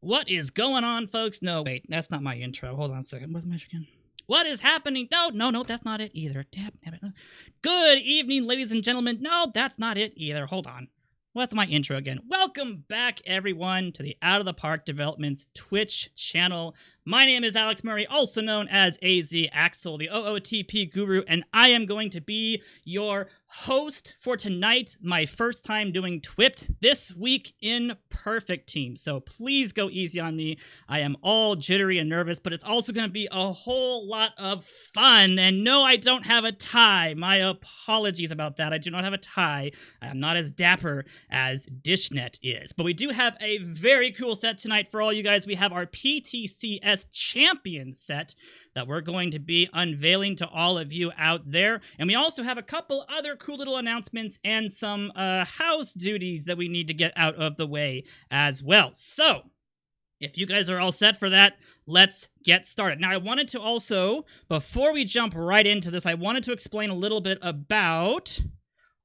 What is going on, folks? No, wait, that's not my intro. Hold on a second. What's my again? What is happening? No, that's not it either. Damn it. Good evening, ladies and gentlemen. No, that's not it either. Hold on. What's my intro again? Welcome back, everyone, to the Out of the Park Developments Twitch channel. My name is Alex Murray, also known as AZ Axel, the OOTP guru, and I am going to be your host for tonight, my first time doing Twipped this week in Perfect Team. So please go easy on me. I am all jittery and nervous, but it's also going to be a whole lot of fun. And no, I don't have a tie. My apologies about that. I do not have a tie. I am not as dapper as Dishnet is. But we do have a very cool set tonight for all you guys. We have our PTCS Champion set that we're going to be unveiling to all of you out there. And we also have a couple other cool little announcements and some house duties that we need to get out of the way as well. So, if you guys are all set for that, let's get started. Now, I wanted to also, before we jump right into this, I wanted to explain a little bit about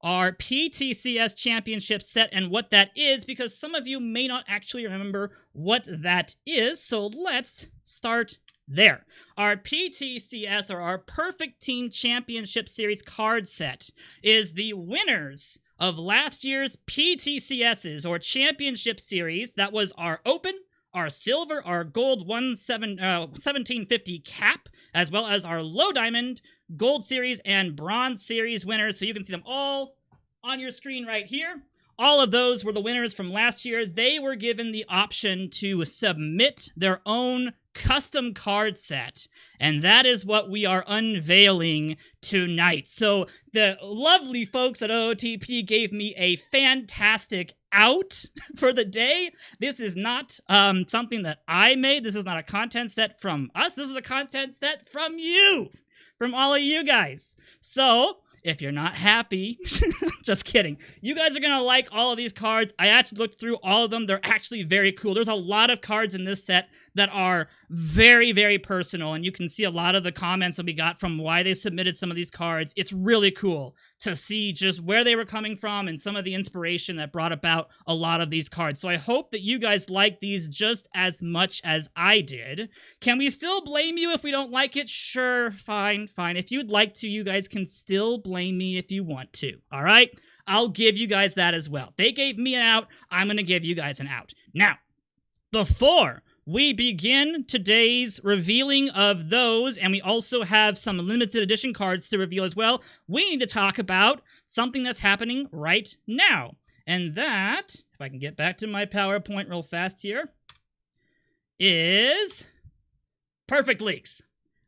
our PTCS Championship set and what that is, because some of you may not actually remember what that is, so let's start there. Our PTCS, or our Perfect Team Championship Series card set, is the winners of last year's PTCS's, or Championship Series. That was our Open, our Silver, our Gold 1750 Cap, as well as our Low Diamond, Gold Series, and Bronze Series winners. So you can see them all on your screen right here. All of those were the winners from last year. They were given the option to submit their own custom card set, and that is what we are unveiling tonight. So the lovely folks at OOTP gave me a fantastic out for the day. This is not something that I made. This is not a content set from us. This is a content set from you, from all of you guys. So if you're not happy, just kidding. You guys are going to like all of these cards. I actually looked through all of them. They're actually very cool. There's a lot of cards in this set that are very, very personal, and you can see a lot of the comments that we got from why they submitted some of these cards. It's really cool to see just where they were coming from and some of the inspiration that brought about a lot of these cards. So I hope that you guys like these just as much as I did. Can we still blame you if we don't like it? Sure, fine. If you'd like to, you guys can still blame me if you want to, all right? I'll give you guys that as well. They gave me an out. I'm going to give you guys an out. Now, before we begin today's revealing of those, and we also have some limited edition cards to reveal as well, we need to talk about something that's happening right now. And that, if I can get back to my PowerPoint real fast here, is Perfect Leagues.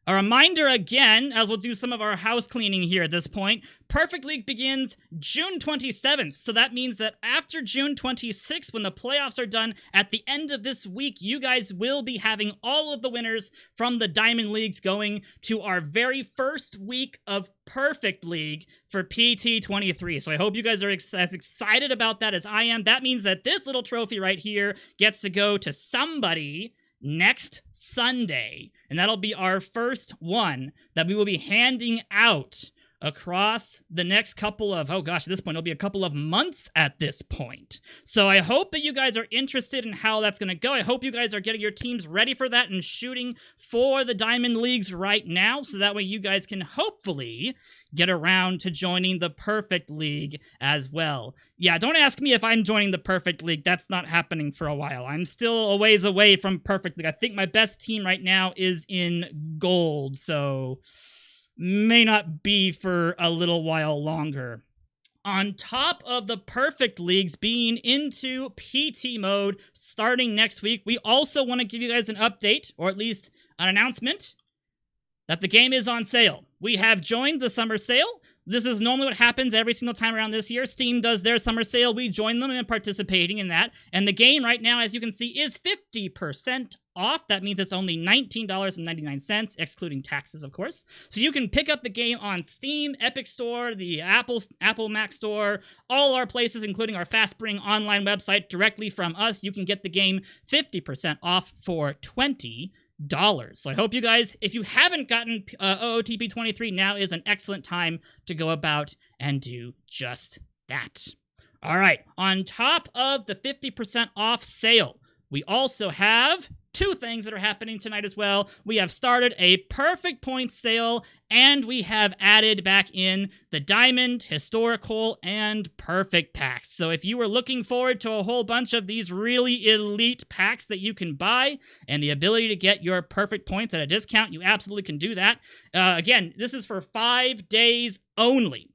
A reminder again, as we'll do some of our house cleaning here at this point, Perfect League begins June 27th. So that means that after June 26th, when the playoffs are done, at the end of this week, you guys will be having all of the winners from the Diamond Leagues going to our very first week of Perfect League for PT23. So I hope you guys are as excited about that as I am. That means that this little trophy right here gets to go to somebody next Sunday, and that'll be our first one that we will be handing out across the next couple of, at this point, it'll be a couple of months at this point. So I hope that you guys are interested in how that's going to go. I hope you guys are getting your teams ready for that and shooting for the Diamond Leagues right now, so that way you guys can hopefully get around to joining the Perfect League as well. Yeah, don't ask me if I'm joining the Perfect League. That's not happening for a while. I'm still a ways away from Perfect League. I think my best team right now is in Gold, so may not be for a little while longer. On top of the Perfect Leagues being into PT mode starting next week, we also want to give you guys an update, or at least an announcement, that the game is on sale. We have joined the summer sale. This is normally what happens every single time around this year. Steam does their summer sale. We join them in participating in that. And the game right now, as you can see, is 50% off. That means it's only $19.99, excluding taxes, of course. So you can pick up the game on Steam, Epic Store, the Apple Mac Store, all our places, including our FastSpring online website, directly from us. You can get the game 50% off for $20. So I hope you guys, if you haven't gotten OOTP 23, now is an excellent time to go about and do just that. All right, on top of the 50% off sale, we also have two things that are happening tonight as well. We have started a perfect points sale, and we have added back in the Diamond, Historical, and Perfect packs. So if you were looking forward to a whole bunch of these really elite packs that you can buy, and the ability to get your perfect points at a discount, you absolutely can do that. Again, this is for 5 days only.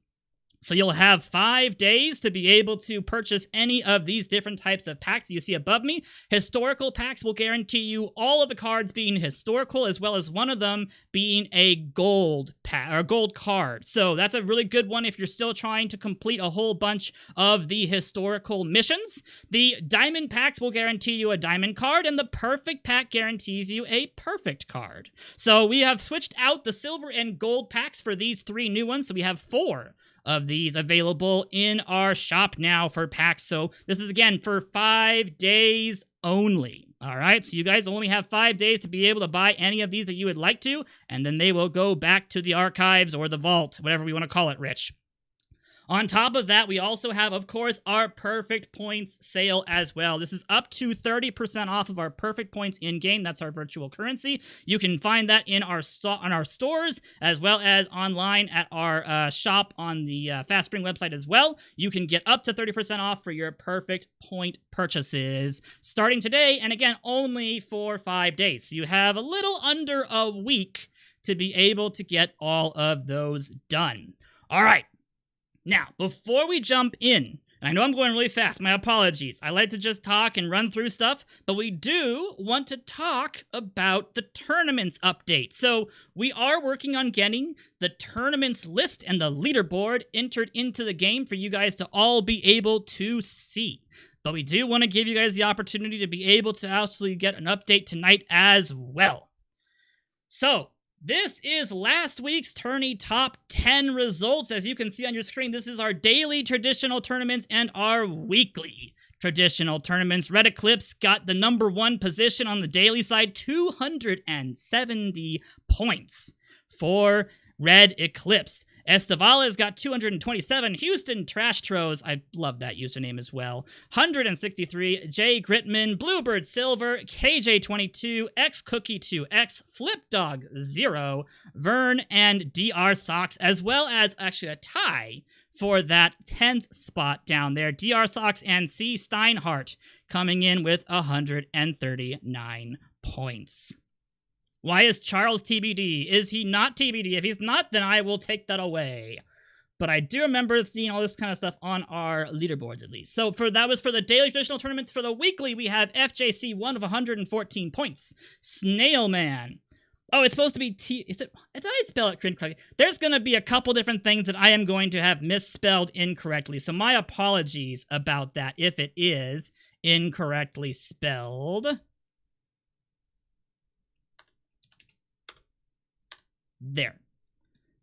So you'll have 5 days to be able to purchase any of these different types of packs that you see above me. Historical packs will guarantee you all of the cards being historical, as well as one of them being a gold pack or gold card. So that's a really good one if you're still trying to complete a whole bunch of the historical missions. The diamond packs will guarantee you a diamond card, and the perfect pack guarantees you a perfect card. So we have switched out the silver and gold packs for these 3 new ones. So we have 4 of these available in our shop now for packs. So this is, again, for 5 days only. All right, so you guys only have 5 days to be able to buy any of these that you would like to, and then they will go back to the archives or the vault, whatever we want to call it, Rich. On top of that, we also have, of course, our Perfect Points sale as well. This is up to 30% off of our Perfect Points in-game. That's our virtual currency. You can find that in our stores, as well as online at our shop on the FastSpring website as well. You can get up to 30% off for your Perfect Point purchases starting today, and again, only for 5 days. So you have a little under a week to be able to get all of those done. All right. Now, before we jump in, and I know I'm going really fast, my apologies. I like to just talk and run through stuff, but we do want to talk about the tournaments update. So we are working on getting the tournaments list and the leaderboard entered into the game for you guys to all be able to see. But we do want to give you guys the opportunity to be able to actually get an update tonight as well. So this is last week's tourney top 10 results. As you can see on your screen, this is our daily traditional tournaments and our weekly traditional tournaments. Red Eclipse got the number 1 position on the daily side, 270 points for Red Eclipse. Esteval's got 227. Houston Trash Tros, I love that username as well, 163. Jay Gritman, Bluebird Silver, KJ22, X Cookie 2X, Flip Dog 0, Vern, and DR Sox, as well as actually a tie for that 10th spot down there. DR Sox and C Steinhardt coming in with 139 points. Why is Charles TBD? Is he not TBD? If he's not, then I will take that away. But I do remember seeing all this kind of stuff on our leaderboards, at least. So that was for the daily traditional tournaments. For the weekly, we have FJC1 of 114 points. Snailman. Oh, it's supposed to be T. Is it? I thought I'd spell it correctly. There's going to be a couple different things that I am going to have misspelled incorrectly. So my apologies about that if it is incorrectly spelled. There.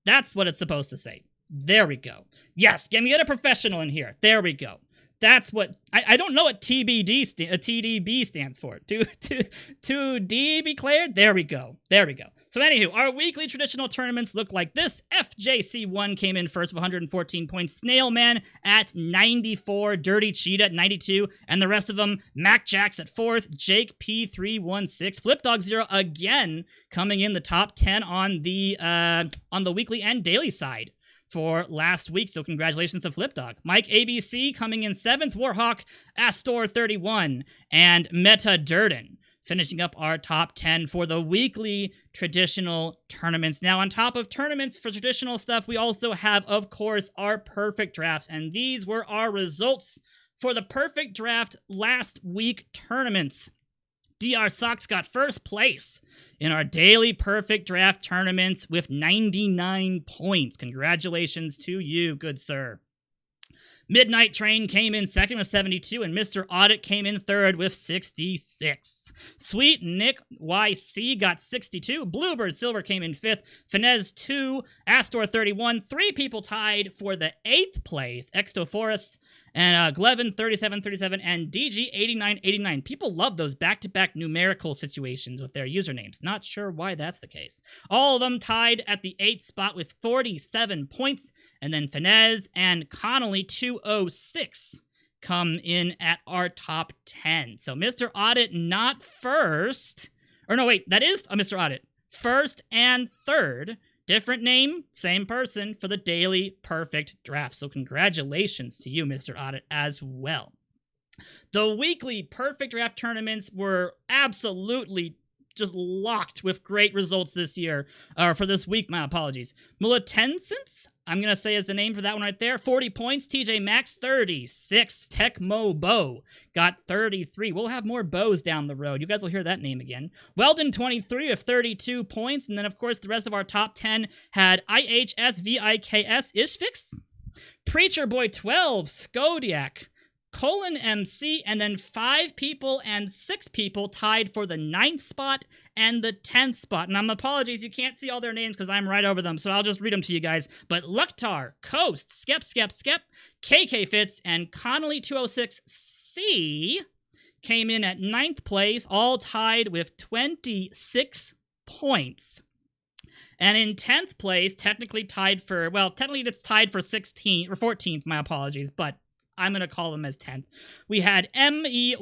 That's what it's supposed to say. There we go. Yes, get a professional in here. There we go. That's what... I don't know what TDB stands for. To D be cleared? There we go. There we go. So anywho, our weekly traditional tournaments look like this. FJC1 came in first with 114 points. Snailman at 94. Dirty Cheetah at 92. And the rest of them, Mac Jacks at 4th. Jake P316. Flip Dog 0 again coming in the top 10 on the weekly and daily side for last week, so congratulations to Flipdog. Mike ABC coming in 7th, Warhawk, Astor 31, and Meta Durden finishing up our top 10 for the weekly traditional tournaments. Now, on top of tournaments for traditional stuff, we also have, of course, our perfect drafts, and these were our results for the perfect draft last week tournaments. DR Sox got first place in our daily perfect draft tournaments with 99 points. Congratulations to you, good sir. Midnight Train came in second with 72, and Mr. Audit came in third with 66. Sweet Nick YC got 62. Bluebird Silver came in fifth. Finez 2. Astor 31. 3 people tied for the 8th place. Extophorus and Glevin 37, and DG 89. People love those back-to-back numerical situations with their usernames. Not sure why that's the case. All of them tied at the 8th spot with 47 points, and then Finez and Connolly 206 come in at our top 10. So Mr. Audit not first. Or no, wait, that is a Mr. Audit. First and third. Different name, same person for the daily perfect draft. So congratulations to you, Mr. Audit, as well. The weekly perfect draft tournaments were absolutely just locked with great results this year, or for this week, my apologies. Mulatensens, I'm going to say is the name for that one right there. 40 points. TJ Maxx, 36. Tecmo Bo got 33. We'll have more Bows down the road. You guys will hear that name again. Weldon, 23 of 32 points. And then, of course, the rest of our top 10 had IHSVIKS Ishfix, Preacher Boy 12, Skodiak, Colon MC, and then 5 people and 6 people tied for the 9th spot and the 10th spot. And apologies, you can't see all their names because I'm right over them, so I'll just read them to you guys. But Lucktar, Coast, Skep, KK Fitz, and Connolly 206C came in at 9th place, all tied with 26 points. And in 10th place, technically it's tied for 16th, or 14th, my apologies, but I'm going to call them as 10th. We had MC,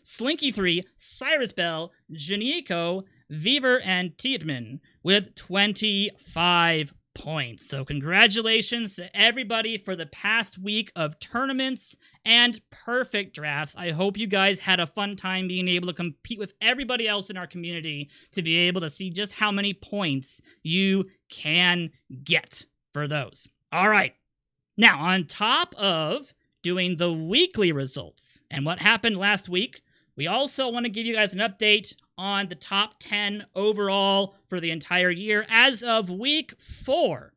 Slinky3, Cyrus Bell, Janico, Weaver, and Tietman with 25 points. So congratulations to everybody for the past week of tournaments and perfect drafts. I hope you guys had a fun time being able to compete with everybody else in our community to be able to see just how many points you can get for those. All right. Now, on top of doing the weekly results and what happened last week, we also want to give you guys an update on the top 10 overall for the entire year as of week 4.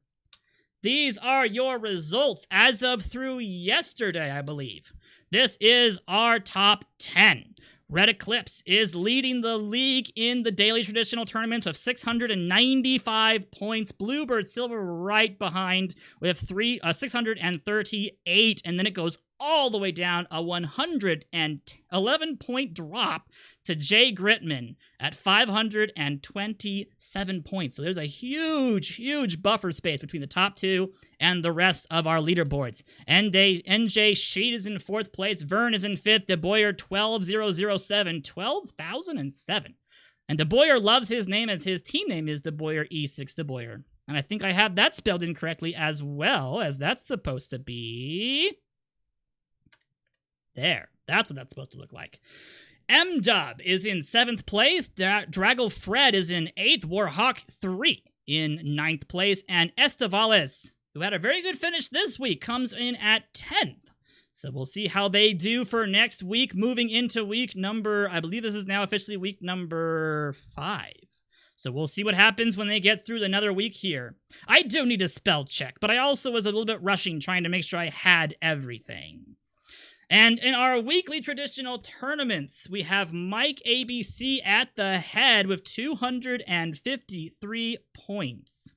These are your results as of through yesterday, I believe. This is our top 10. Red Eclipse is leading the league in the daily traditional tournaments with 695 points. Bluebird Silver right behind with 638, and then it goes all the way down, a 111-point drop to Jay Gritman at 527 points. So there's a huge buffer space between the top 2 and the rest of our leaderboards. NJ Sheet is in 4th place. Vern is in 5th. DeBoyer 12007. 12,007. And DeBoyer loves his name as his team name is DeBoyer E6 DeBoyer. And I think I have that spelled incorrectly as well, as that's supposed to be there. That's what that's supposed to look like. M-Dub is in 7th place. Draggle Fred is in 8th. Warhawk 3 in 9th place. And Estevales, who had a very good finish this week, comes in at 10th. So we'll see how they do for next week, moving into week number, I believe this is now officially week number 5. So we'll see what happens when they get through another week here. I do need a spell check, but I also was a little bit rushing trying to make sure I had everything. And in our weekly traditional tournaments, we have Mike ABC at the head with 253 points.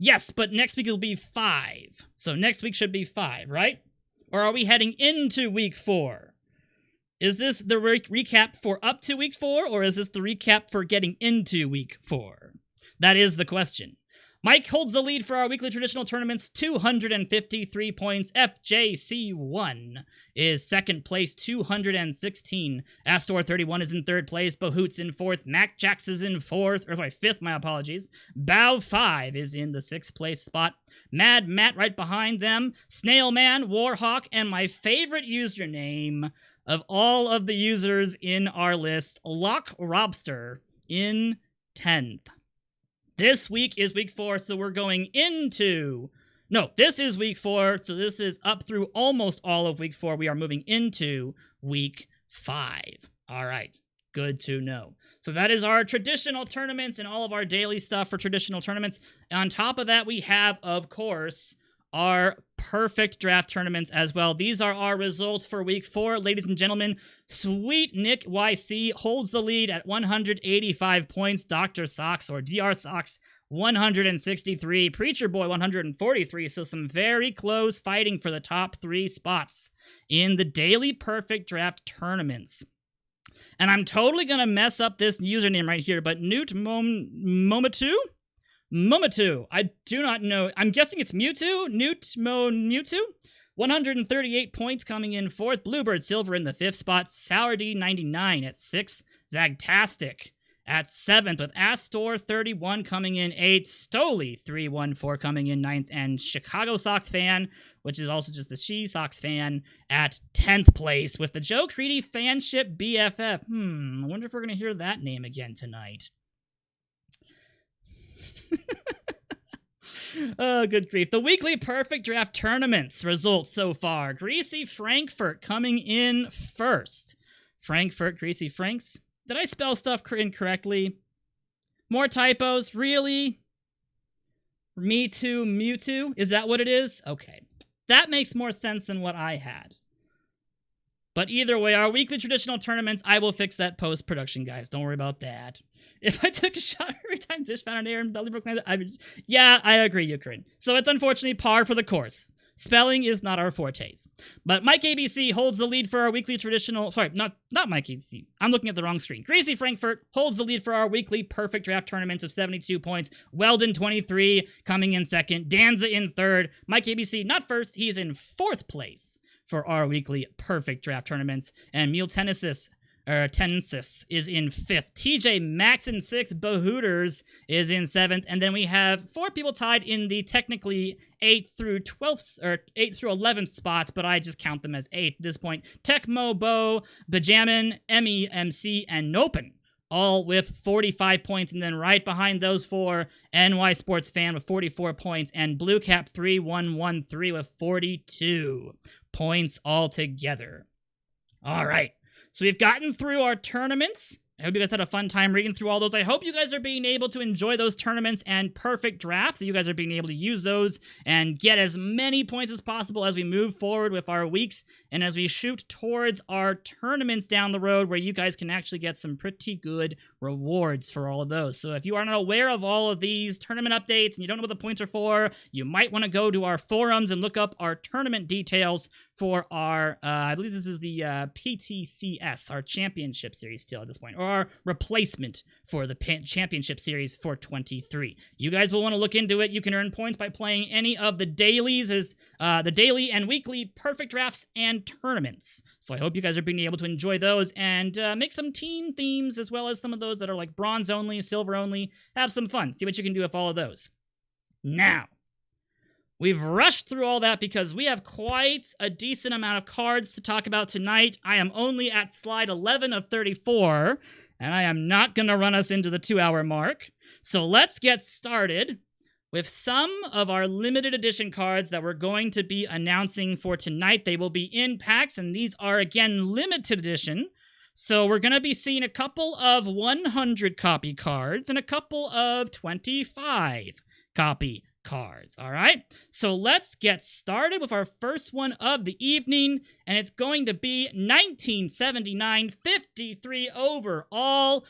Yes, but next week it'll be 5. So next week should be 5, right? Or are we heading into week 4? Is this the recap for up to week 4, or is this the recap for getting into week 4? That is the question. Mike holds the lead for our weekly traditional tournaments, 253 points. FJC1 is 2nd place, 216. Astor 31 is in 3rd place. Bahoots in 4th. Mac Jax is in 5th, my apologies. Bow 5 is in the 6th place spot. Mad Matt right behind them. Snailman, Warhawk, and my favorite username of all of the users in our list, Lock Robster, in 10th. This week is week 4, so we're going into... No, this is week 4, so this is up through almost all of week 4. We are moving into week 5. All right, good to know. So that is our traditional tournaments and all of our daily stuff for traditional tournaments. On top of that, we have, of course, our perfect draft tournaments as well. These are our results for week 4. Ladies and gentlemen, Sweet Nick YC holds the lead at 185 points. Dr. Socks, or DR Socks, 163. Preacher Boy, 143. So some very close fighting for the top 3 spots in the daily perfect draft tournaments. And I'm totally going to mess up this username right here, but Newt Momatu? Momatu. I do not know. I'm guessing it's Mewtwo? Mewtwo? 138 points coming in 4th. Bluebird Silver in the 5th spot. Sourdy 99 at 6th. Zagtastic at 7th, with Astor 31 coming in 8th. Stoli 314 coming in 9th. And Chicago Sox Fan, which is also just the She Sox Fan, at 10th place, with the Joe Creedy Fanship BFF. I wonder if we're going to hear that name again tonight. Oh, good grief. The weekly perfect draft tournaments results so far. Greasy Frankfurt coming in first. Frankfurt, Greasy Franks. Did I spell stuff incorrectly? More typos? Really? Me too, Mewtwo? Is that what it is? Okay. That makes more sense than what I had. But either way, our weekly traditional tournaments, I will fix that post-production, guys. Don't worry about that. If I took a shot every time Dish found an error in Belly broke my... Yeah, I agree, Ukraine. So it's unfortunately par for the course. Spelling is not our fortes. But Mike ABC holds the lead for our weekly traditional... Sorry, not Mike ABC. I'm looking at the wrong screen. Greasy Frankfurt holds the lead for our weekly perfect draft tournament of 72 points. Weldon 23 coming in 2nd. Danza in 3rd. Mike ABC not first. He's in 4th place for our weekly perfect draft tournaments. And Mule Tennis is in 5th. TJ Max in 6th. Bahooters is in 7th. And then we have 4 people tied in the technically 8th through 12th, or 8th through 11th spots, but I just count them as 8 at this point. Tecmo, Bo, Bajamin, MEMC, and Nopen, all with 45 points. And then right behind those 4, NY Sports Fan with 44 points, and Blue Cap 3113 with 42 points altogether. All right. So we've gotten through our tournaments. I hope you guys had a fun time reading through all those. I hope you guys are being able to enjoy those tournaments and perfect drafts. So you guys are being able to use those and get as many points as possible as we move forward with our weeks and as we shoot towards our tournaments down the road, where you guys can actually get some pretty good rewards for all of those. So if you are not aware of all of these tournament updates and you don't know what the points are for, you might want to go to our forums and look up our tournament details for our, I believe this is the PTCS, our championship series still at this point, or our replacement for the championship series for 23. You guys will want to look into it. You can earn points by playing any of the dailies, the daily and weekly perfect drafts and tournaments. So I hope you guys are being able to enjoy those and make some team themes, as well as some of those that are like bronze only, silver only. Have some fun. See what you can do with all of those. Now, we've rushed through all that because we have quite a decent amount of cards to talk about tonight. I am only at slide 11 of 34, and I am not going to run us into the 2-hour mark. So let's get started with some of our limited edition cards that we're going to be announcing for tonight. They will be in packs, and these are, again, limited edition. So we're going to be seeing a couple of 100 copy cards and a couple of 25 copy cards. All right, so let's get started with our first one of the evening, and it's going to be 1979 53 overall,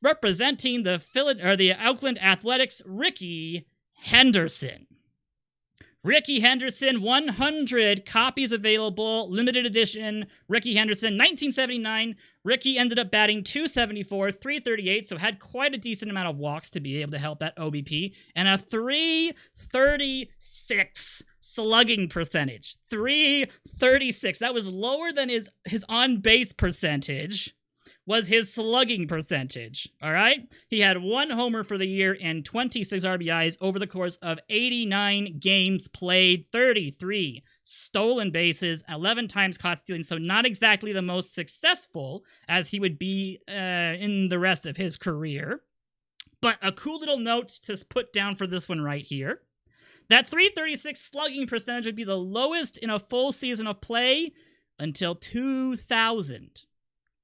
representing the Oakland Athletics, Ricky Henderson. Ricky Henderson, 100 copies available, limited edition. Ricky Henderson, 1979. Ricky ended up batting .274, .338, so had quite a decent amount of walks to be able to help that OBP, and a .336 slugging percentage. .336. That was lower than his on-base percentage was his slugging percentage, all right? He had 1 homer for the year and 26 RBIs over the course of 89 games played, 33 stolen bases, 11 times caught stealing, so not exactly the most successful as he would be in the rest of his career. But a cool little note to put down for this one right here. That .336 slugging percentage would be the lowest in a full season of play until 2000.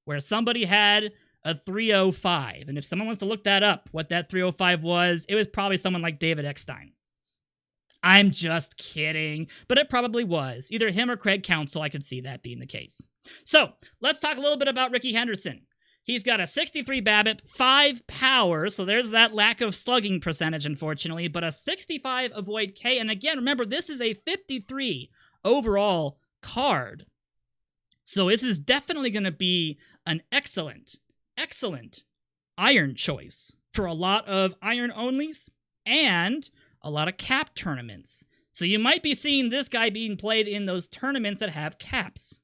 Where somebody had a .305. And if someone wants to look that up, what that .305 was, it was probably someone like David Eckstein. I'm just kidding, but it probably was. Either him or Craig Counsell, I could see that being the case. So, let's talk a little bit about Ricky Henderson. He's got a 63 BABIP, 5 power, so there's that lack of slugging percentage, unfortunately, but a 65 avoid K. And again, remember, this is a 53 overall card. So this is definitely going to be an excellent iron choice for a lot of iron onlys and a lot of cap tournaments. So you might be seeing this guy being played in those tournaments that have caps.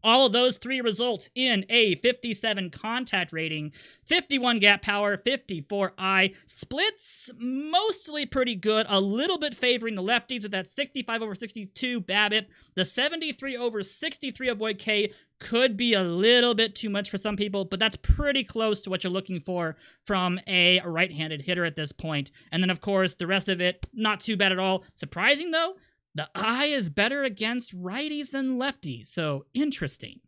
All of those three result in a 57 contact rating, 51 gap power, 54 eye. Splits mostly pretty good, a little bit favoring the lefties with that 65 over 62 BABIP. The 73 over 63 avoid K could be a little bit too much for some people, but that's pretty close to what you're looking for from a right-handed hitter at this point. And then, of course, the rest of it, not too bad at all. Surprising, though, the eye is better against righties than lefties, so interesting.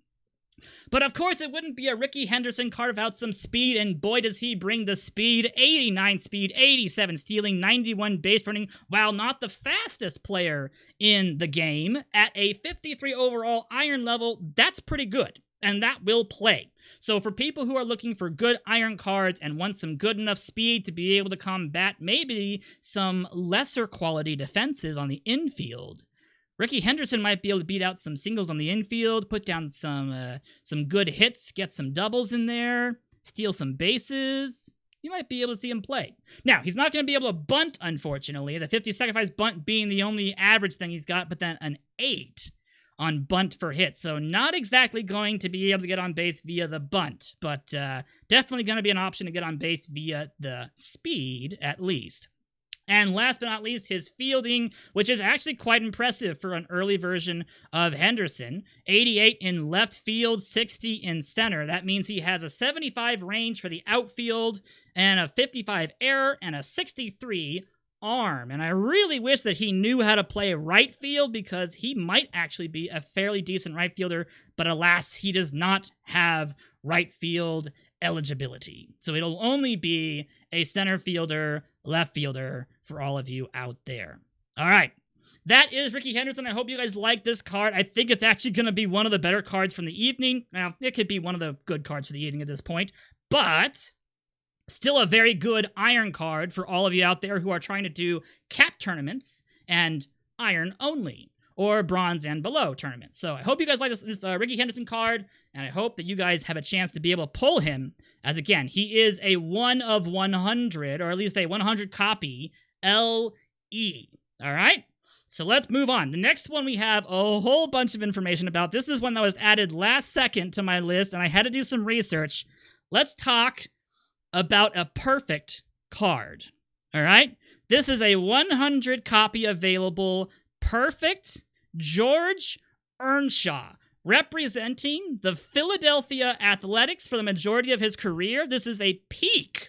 But of course, it wouldn't be a Ricky Henderson card without some speed, and boy does he bring the speed. 89 speed, 87 stealing, 91 base running, while not the fastest player in the game. At a 53 overall iron level, that's pretty good, and that will play. So for people who are looking for good iron cards and want some good enough speed to be able to combat maybe some lesser quality defenses on the infield, Ricky Henderson might be able to beat out some singles on the infield, put down some good hits, get some doubles in there, steal some bases. You might be able to see him play. Now, he's not going to be able to bunt, unfortunately. The 50 sacrifice bunt being the only average thing he's got, but then an 8 on bunt for hit. So not exactly going to be able to get on base via the bunt, but definitely going to be an option to get on base via the speed, at least. And last but not least, his fielding, which is actually quite impressive for an early version of Henderson. 88 in left field, 60 in center. That means he has a 75 range for the outfield, and a 55 error, and a 63 arm. And I really wish that he knew how to play right field, because he might actually be a fairly decent right fielder, but alas, he does not have right field eligibility. So it'll only be a center fielder, left fielder for all of you out there. All right. That is Ricky Henderson. I hope you guys like this card. I think it's actually going to be one of the better cards from the evening. Now, it could be one of the good cards for the evening at this point, but still a very good iron card for all of you out there who are trying to do cap tournaments and iron only, or bronze and below tournaments. So I hope you guys like this Ricky Henderson card, and I hope that you guys have a chance to be able to pull him, as again, he is a 1 of 100, or at least a 100 copy LE. All right? So let's move on. The next one we have a whole bunch of information about. This is one that was added last second to my list, and I had to do some research. Let's talk about a perfect card. All right? This is a 100 copy available perfect George Earnshaw, representing the Philadelphia Athletics for the majority of his career. This is a peak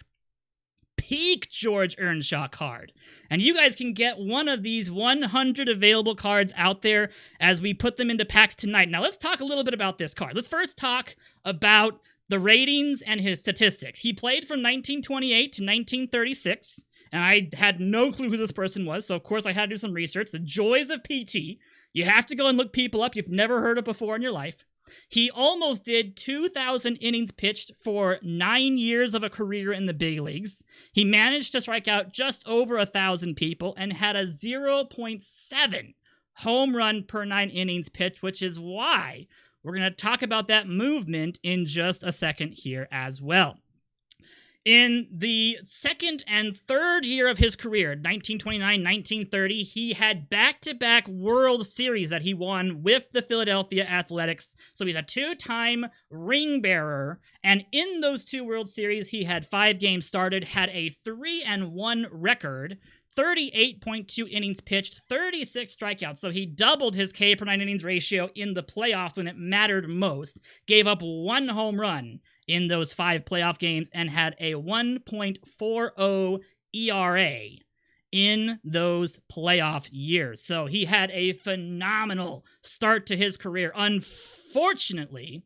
George Earnshaw card. And you guys can get one of these 100 available cards out there as we put them into packs tonight. Now, let's talk a little bit about this card. Let's first talk about the ratings and his statistics. He played from 1928 to 1936, and I had no clue who this person was, so of course I had to do some research. The joys of PT. You have to go and look people up you've never heard of before in your life. He almost did 2,000 innings pitched for 9 years of a career in the big leagues. He managed to strike out just over 1,000 people and had a 0.7 home run per 9 innings pitched, which is why we're going to talk about that movement in just a second here as well. In the second and third year of his career, 1929-1930, he had back-to-back World Series that he won with the Philadelphia Athletics. So he's a 2-time ring bearer, and in those 2 World Series, he had 5 games started, had a 3-1 record, 38.2 innings pitched, 36 strikeouts. So he doubled his K per 9 innings ratio in the playoffs when it mattered most, gave up 1 home run in those 5 playoff games, and had a 1.40 ERA in those playoff years. So he had a phenomenal start to his career. Unfortunately,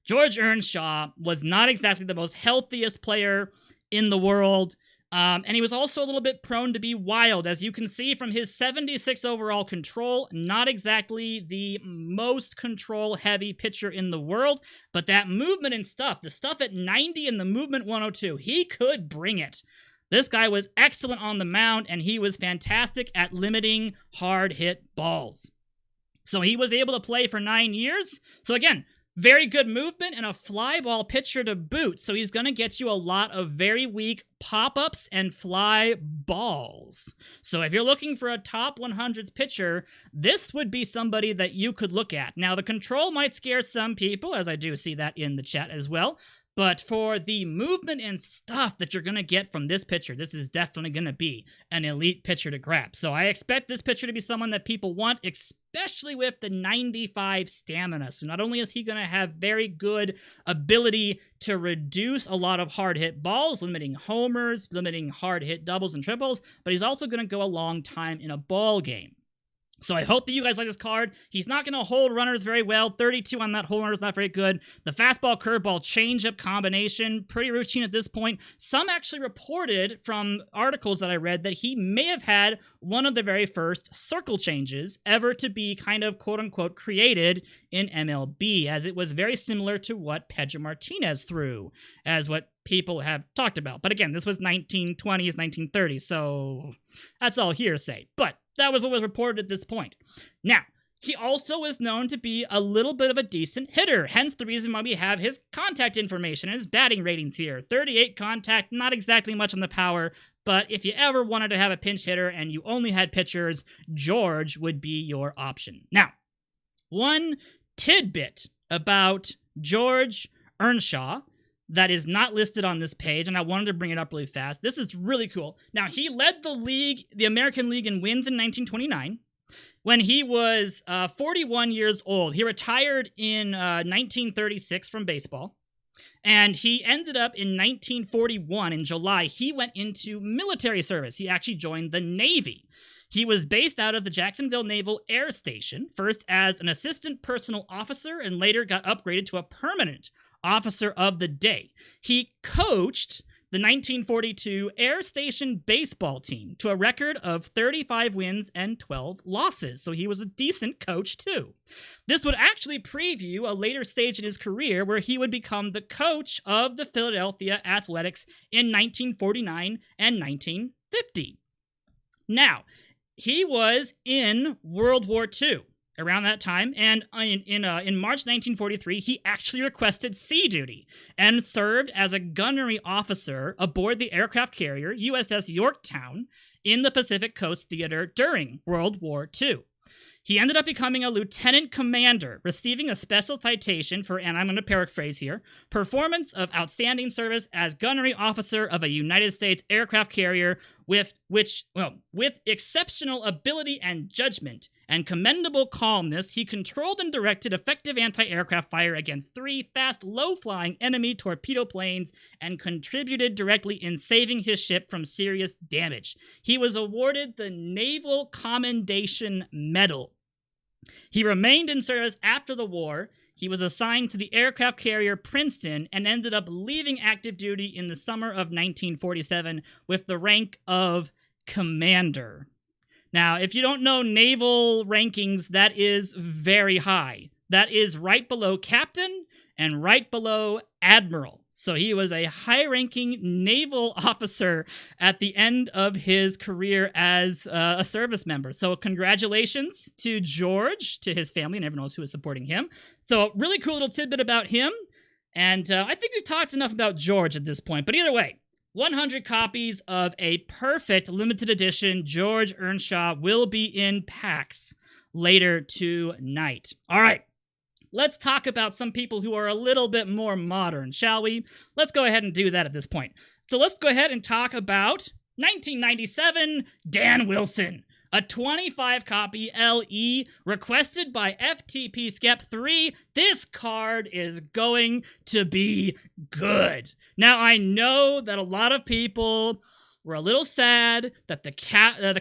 George Earnshaw was not exactly the most healthiest player in the world. And he was also a little bit prone to be wild, as you can see from his 76 overall control. Not exactly the most control-heavy pitcher in the world, but that movement and stuff, the stuff at 90 and the movement 102, he could bring it. This guy was excellent on the mound, and he was fantastic at limiting hard-hit balls. So he was able to play for 9 years. So again, Very good movement and a fly ball pitcher to boot. So he's going to get you a lot of very weak pop-ups and fly balls. So if you're looking for a top 100s pitcher, this would be somebody that you could look at. Now, the control might scare some people, as I do see that in the chat as well. But for the movement and stuff that you're going to get from this pitcher, this is definitely going to be an elite pitcher to grab. So I expect this pitcher to be someone that people want, especially with the 95 stamina. So not only is he going to have very good ability to reduce a lot of hard hit balls, limiting homers, limiting hard hit doubles and triples, but he's also going to go a long time in a ball game. So I hope that you guys like this card. He's not going to hold runners very well. 32 on that hold runner is not very good. The fastball, curveball, changeup combination, pretty routine at this point. Some actually reported from articles that I read that he may have had one of the very first circle changes ever to be kind of quote-unquote created in MLB, as it was very similar to what Pedro Martinez threw, as what people have talked about. But again, this was 1920s, 1930s, so that's all hearsay. But that was what was reported at this point. Now, he also is known to be a little bit of a decent hitter, hence the reason why we have his contact information and his batting ratings here. 38 contact, not exactly much on the power, but if you ever wanted to have a pinch hitter and you only had pitchers, George would be your option. Now, one tidbit about George Earnshaw that is not listed on this page, and I wanted to bring it up really fast. This is really cool. Now, he led the league, the American League, in wins in 1929. When he was 41 years old, he retired in 1936 from baseball, and he ended up in 1941, in July, he went into military service. He actually joined the Navy. He was based out of the Jacksonville Naval Air Station, first as an assistant personal officer, and later got upgraded to a permanent officer of the day. He coached the 1942 Air Station baseball team to a record of 35 wins and 12 losses, so he was a decent coach too. This would actually preview a later stage in his career where he would become the coach of the Philadelphia Athletics in 1949 and 1950. Now, he was in World War II around that time, and in March 1943, he actually requested sea duty and served as a gunnery officer aboard the aircraft carrier USS Yorktown in the Pacific Coast Theater during World War II. He ended up becoming a lieutenant commander, receiving a special citation for, and I'm going to paraphrase here, performance of outstanding service as gunnery officer of a United States aircraft carrier with exceptional ability and judgment and commendable calmness, he controlled and directed effective anti-aircraft fire against 3 fast, low-flying enemy torpedo planes and contributed directly in saving his ship from serious damage. He was awarded the Naval Commendation Medal. He remained in service after the war. He was assigned to the aircraft carrier Princeton and ended up leaving active duty in the summer of 1947 with the rank of commander. Now, if you don't know naval rankings, that is very high. That is right below captain and right below admiral. So he was a high-ranking naval officer at the end of his career as a service member. So congratulations to George, to his family, and everyone else who is supporting him. So really cool little tidbit about him. And I think we've talked enough about George at this point. But either way, 100 copies of a perfect limited edition George Earnshaw will be in packs later tonight. All right. Let's talk about some people who are a little bit more modern, shall we? Let's go ahead and do that at this point. So let's go ahead and talk about 1997 Dan Wilson, a 25-copy LE requested by FTP Skep 3. This card is going to be good. Now, I know that a lot of people were a little sad that the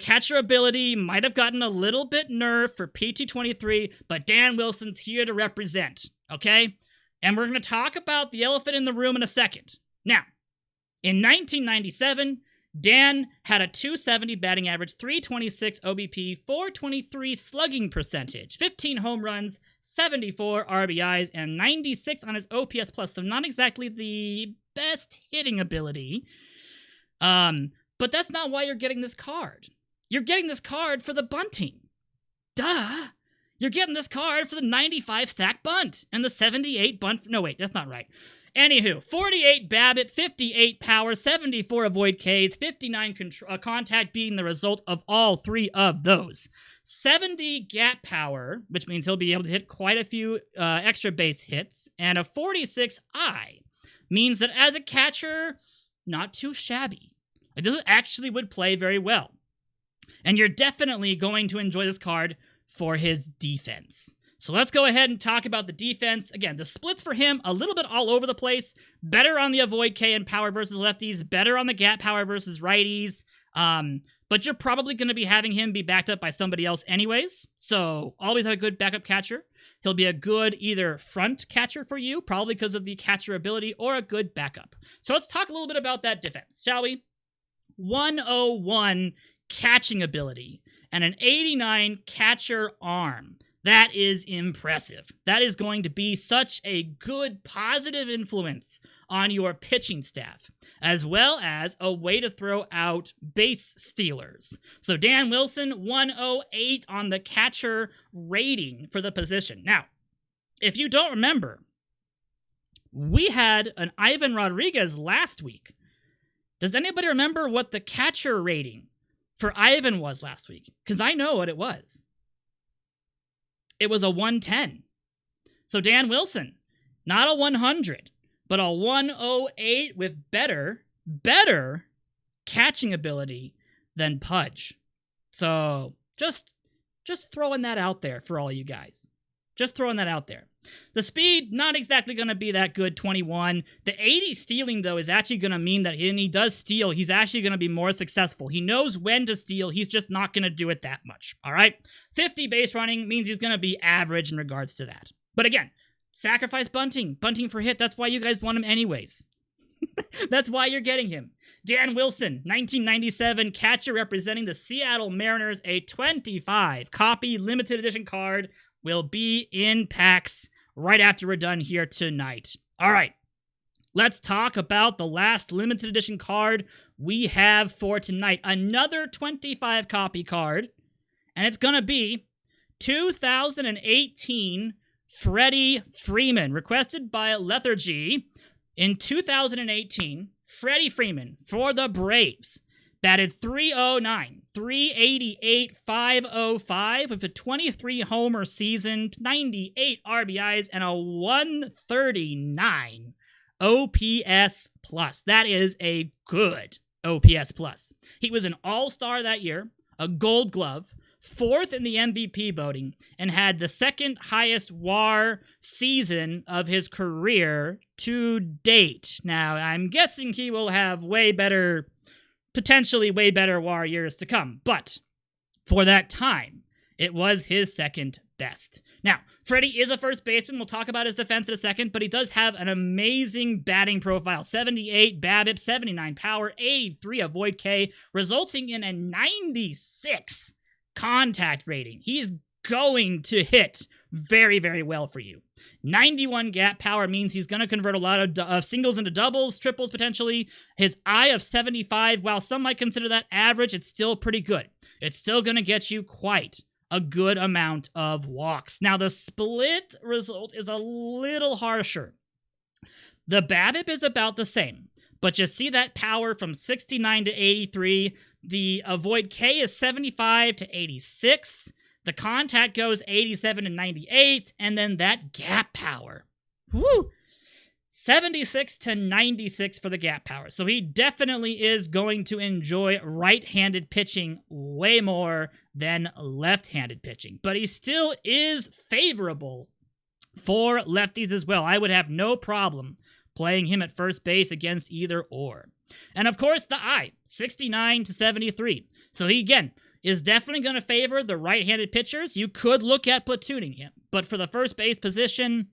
catcher ability might have gotten a little bit nerfed for PT23, but Dan Wilson's here to represent, okay? And we're going to talk about the elephant in the room in a second. Now, in 1997, Dan had a 270 batting average, 326 OBP, 423 slugging percentage, 15 home runs, 74 RBIs, and 96 on his OPS plus, so not exactly the best hitting ability. But that's not why you're getting this card. You're getting this card for the bunting. Duh. You're getting this card for the 95 stack bunt and the 78 bunt. No, wait, that's not right. Anywho, 48 Babbitt, 58 power, 74 avoid Ks, 59 contact being the result of all three of those. 70 gap power, which means he'll be able to hit quite a few extra base hits, and a 46 eye means that as a catcher, not too shabby. It doesn't actually would play very well. And you're definitely going to enjoy this card for his defense. So let's go ahead and talk about the defense. Again, the splits for him, a little bit all over the place. Better on the avoid K and power versus lefties. Better on the gap power versus righties. But you're probably going to be having him be backed up by somebody else anyways. So always have a good backup catcher. He'll be a good either front catcher for you, probably because of the catcher ability, or a good backup. So let's talk a little bit about that defense, shall we? 101 catching ability and an 89 catcher arm. That is impressive. That is going to be such a good positive influence on your pitching staff, as well as a way to throw out base stealers. So Dan Wilson, 108 on the catcher rating for the position. Now, if you don't remember, we had an Ivan Rodriguez last week. Does anybody remember what the catcher rating for Ivan was last week? Because I know what it was. It was a 110. So Dan Wilson, not a 100, but a 108 with better catching ability than Pudge. So just throwing that out there for all you guys. Just throwing that out there. The speed, not exactly going to be that good, 21. The 80 stealing, though, is actually going to mean that when he does steal, he's actually going to be more successful. He knows when to steal. He's just not going to do it that much, all right? 50 base running means he's going to be average in regards to that. But again, sacrifice bunting. Bunting for hit. That's why you guys want him anyways. That's why you're getting him. Dan Wilson, 1997, catcher representing the Seattle Mariners, a 25 copy limited edition card, will be in packs right after we're done here tonight. All right, let's talk about the last limited edition card we have for tonight. Another 25 copy card, and it's going to be 2018 Freddie Freeman, requested by Lethargy. In 2018, Freddie Freeman for the Braves batted .309, 388, 505 with a 23 homer season, 98 RBIs, and a 139 OPS plus. That is a good OPS plus. He was an all-star that year, a Gold Glove, fourth in the MVP voting, and had the second highest WAR season of his career to date. Now, I'm guessing he will have potentially way better WAR years to come, but for that time, it was his second best. Now, Freddie is a first baseman. We'll talk about his defense in a second, but he does have an amazing batting profile. 78 BABIP, 79 power, 83 avoid K, resulting in a 96 contact rating. He's going to hit very, very well for you. 91 gap power means he's going to convert a lot of singles into doubles, triples potentially. His eye of 75, while some might consider that average, it's still pretty good. It's still going to get you quite a good amount of walks. Now, the split result is a little harsher. The BABIP is about the same, but you see that power from 69 to 83. The avoid K is 75 to 86. The contact goes 87 to 98, and then that gap power, 76 to 96 for the gap power. So he definitely is going to enjoy right-handed pitching way more than left-handed pitching. But he still is favorable for lefties as well. I would have no problem playing him at first base against either or. And of course, the eye, 69 to 73. So he, again, is definitely going to favor the right-handed pitchers. You could look at platooning him, but for the first base position,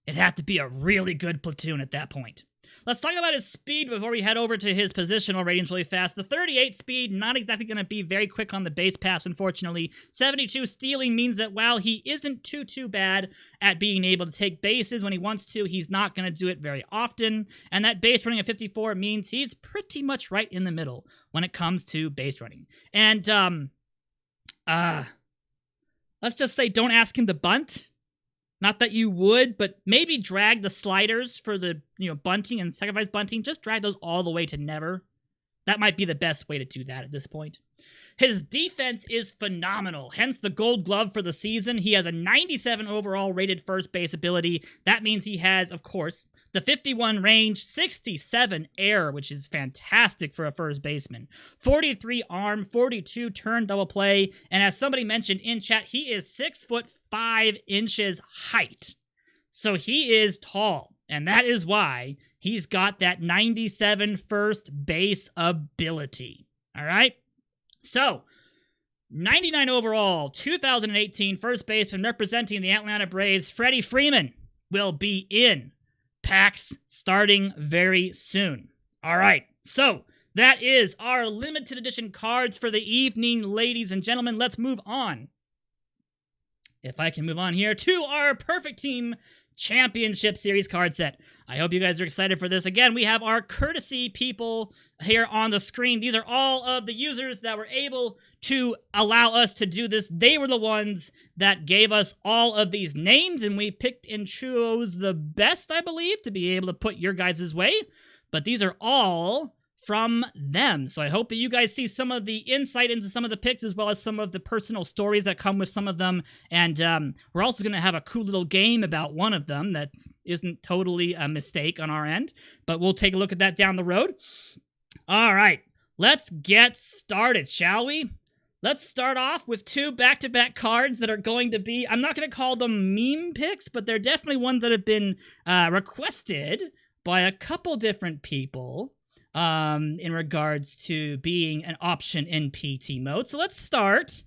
it'd have to be a really good platoon at that point. Let's talk about his speed before we head over to his positional ratings really fast. The 38 speed, not exactly going to be very quick on the base paths, unfortunately. 72 stealing means that while he isn't too bad at being able to take bases when he wants to, he's not going to do it very often. And that base running of 54 means he's pretty much right in the middle when it comes to base running. And, let's just say don't ask him to bunt. Not that you would, but maybe drag the sliders for the, bunting and sacrifice bunting. Just drag those all the way to never. That might be the best way to do that at this point. His defense is phenomenal, hence the gold glove for the season. He has a 97 overall rated first base ability. That means he has, of course, the 51 range, 67 air, which is fantastic for a first baseman, 43 arm, 42 turn double play, and as somebody mentioned in chat, he is 6'5" height. So he is tall, and that is why he's got that 97 first base ability. All right? So, 99 overall, 2018 first baseman representing the Atlanta Braves, Freddie Freeman, will be in packs starting very soon. All right, so that is our limited edition cards for the evening, ladies and gentlemen. Let's move on. If I can move on here to our Perfect Team Championship Series card set. I hope you guys are excited for this. Again, we have our courtesy people here on the screen. These are all of the users that were able to allow us to do this. They were the ones that gave us all of these names, and we picked and chose the best, I believe, to be able to put your guys' way. But these are all from them. So I hope that you guys see some of the insight into some of the picks, as well as some of the personal stories that come with some of them. And we're also going to have a cool little game about one of them that isn't totally a mistake on our end, but we'll take a look at that down the road. All right, let's get started, shall we? Let's start off with two back-to-back cards that are going to be, I'm not going to call them meme picks, but they're definitely ones that have been requested by a couple different people in regards to being an option in PT mode. So let's start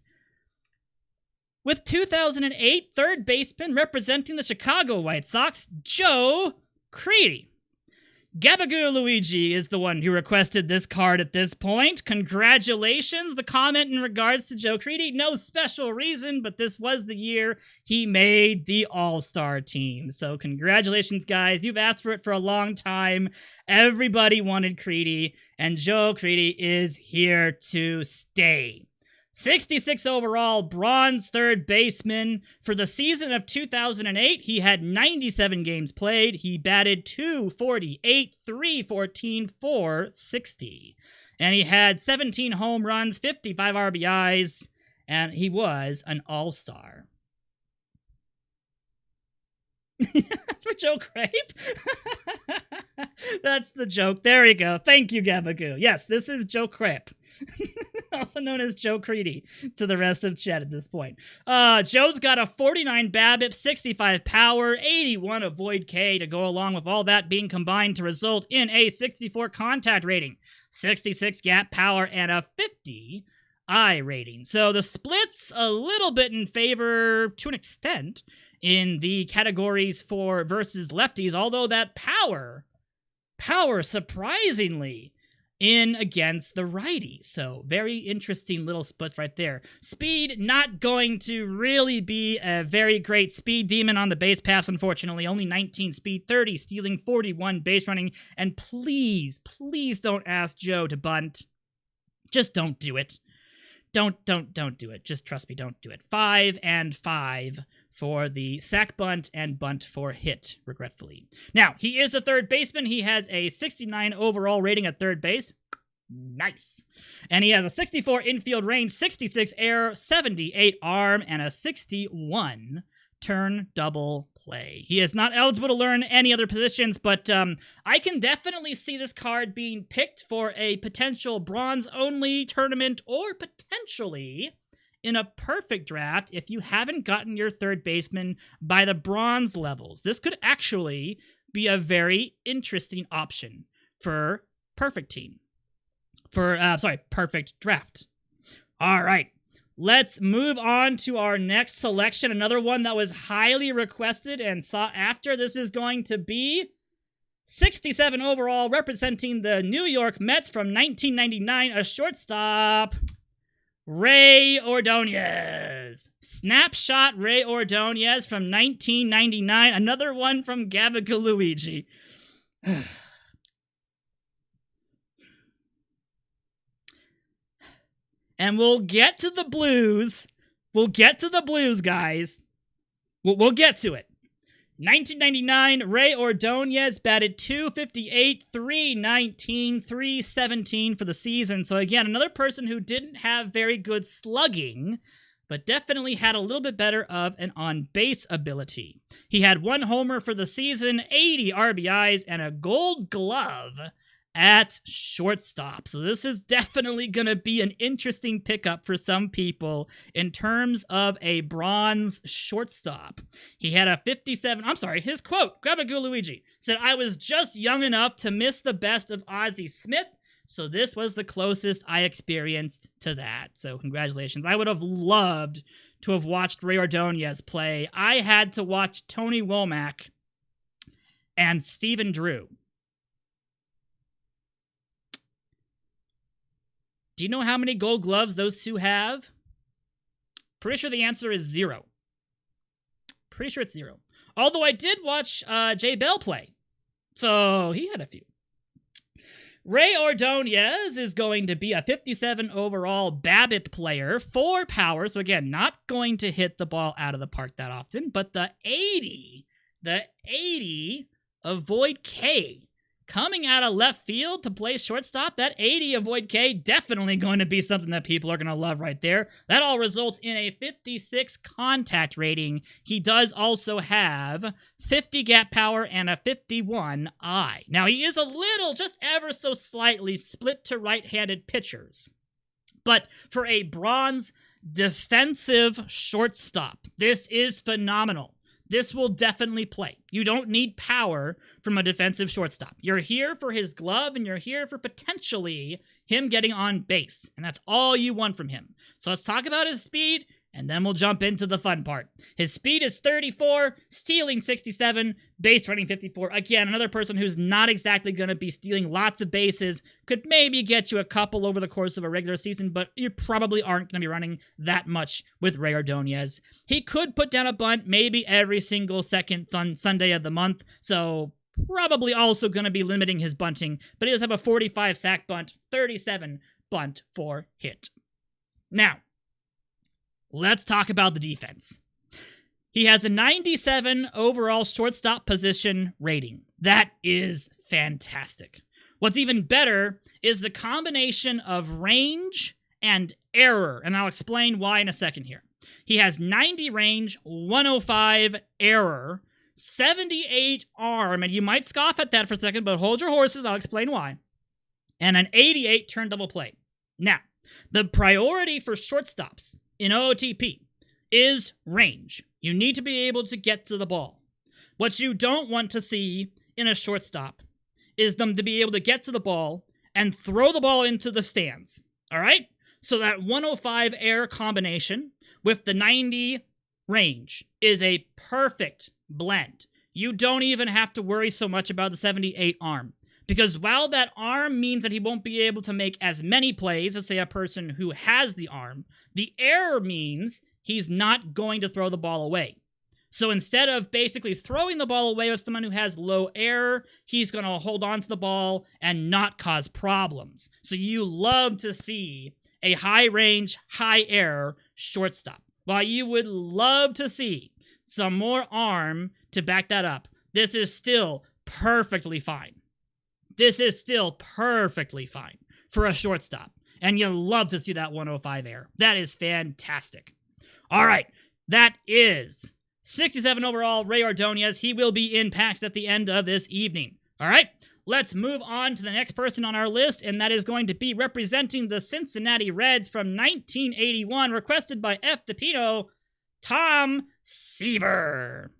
with 2008 third baseman representing the Chicago White Sox, Joe Crede. Gabagoo Luigi is the one who requested this card at this point. Congratulations. The comment in regards to Joe Crede, no special reason, but this was the year he made the All-Star team. So congratulations, guys. You've asked for it for a long time. Everybody wanted Crede, and Joe Crede is here to stay. 66 overall, bronze third baseman. For the season of 2008, he had 97 games played. He batted .248, .314, .460. And he had 17 home runs, 55 RBIs, and he was an all-star. For Joe Crape? That's the joke. There you go. Thank you, Gabagoo. Yes, this is Joe Crape. Also known as Joe Crede to the rest of chat at this point. Joe's got a 49 BABIP, 65 power, 81 avoid K to go along with all that being combined to result in a 64 contact rating, 66 gap power, and a 50 I rating. So the split's a little bit in favor, to an extent, in the categories for versus lefties, although that power surprisingly in against the righties. So very interesting little splits right there. Speed, not going to really be a very great speed demon on the base paths, unfortunately. Only 19 speed, 30 stealing, 41 base running. And please, please don't ask Joe to bunt. Just don't do it. Don't do it. Just trust me, don't do it. 5 and 5 for the sack bunt and bunt for hit, regretfully. Now, he is a third baseman. He has a 69 overall rating at third base. Nice. And he has a 64 infield range, 66 air, 78 arm, and a 61 turn double play. He is not eligible to learn any other positions, but I can definitely see this card being picked for a potential bronze-only tournament, or potentially in a perfect draft if you haven't gotten your third baseman by the bronze levels. This could actually be a very interesting option for perfect team. Perfect draft. All right. Let's move on to our next selection. Another one that was highly requested and sought after. This is going to be 67 overall, representing the New York Mets from 1999, a shortstop, Ray Ordonez. Snapshot Ray Ordonez from 1999. Another one from Gabagoo Luigi. And we'll get to the Blues We'll get to the Blues, guys. We'll get to it. 1999, Ray Ordonez batted .258, .319, .317 for the season. So again, another person who didn't have very good slugging, but definitely had a little bit better of an on-base ability. He had 1 homer for the season, 80 RBIs, and a Gold Glove at shortstop. So this is definitely going to be an interesting pickup for some people in terms of a bronze shortstop. He had a 57, his quote, Luigi, said, "I was just young enough to miss the best of Ozzie Smith, so this was the closest I experienced to that." So congratulations. I would have loved to have watched Ray Ordonez play. I had to watch Tony Womack and Stephen Drew. Do you know how many Gold Gloves those two have? Pretty sure the answer is 0. Pretty sure it's 0. Although I did watch Jay Bell play, so he had a few. Ray Ordonez is going to be a 57 overall BABIP player, 4 power, so again, not going to hit the ball out of the park that often, but the 80 avoid K. Coming out of left field to play shortstop, that 80 avoid K, definitely going to be something that people are going to love right there. That all results in a 56 contact rating. He does also have 50 gap power and a 51 eye. Now, he is a little, just ever so slightly, split to right-handed pitchers. But for a bronze defensive shortstop, this is phenomenal. This will definitely play. You don't need power from a defensive shortstop. You're here for his glove, and you're here for potentially him getting on base. And that's all you want from him. So let's talk about his speed, and then we'll jump into the fun part. His speed is 34, stealing 67, base running 54. Again, another person who's not exactly going to be stealing lots of bases. Could maybe get you a couple over the course of a regular season, but you probably aren't going to be running that much with Ray Ordonez. He could put down a bunt maybe every single second Sunday of the month, so probably also going to be limiting his bunting, but he does have a 45 sack bunt, 37 bunt for hit. Now, let's talk about the defense. He has a 97 overall shortstop position rating. That is fantastic. What's even better is the combination of range and error, and I'll explain why in a second here. He has 90 range, 105 error, 78 arm, and you might scoff at that for a second, but hold your horses, I'll explain why, and an 88 turn double play. Now, the priority for shortstops in OOTP is range. You need to be able to get to the ball. What you don't want to see in a shortstop is them to be able to get to the ball and throw the ball into the stands. All right? So that 105 air combination with the 90 range is a perfect blend. You don't even have to worry so much about the 78 arm. Because while that arm means that he won't be able to make as many plays as, say, a person who has the arm, the error means he's not going to throw the ball away. So instead of basically throwing the ball away with someone who has low error, he's going to hold on to the ball and not cause problems. So you love to see a high range, high error shortstop. While you would love to see some more arm to back that up, this is still perfectly fine. This is still perfectly fine for a shortstop. And you love to see that 105 air. That is fantastic. All right, that is 67 overall, Ray Ordonez. He will be in packs at the end of this evening. All right, let's move on to the next person on our list, and that is going to be representing the Cincinnati Reds from 1981, requested by F. DePino, Tom Seaver.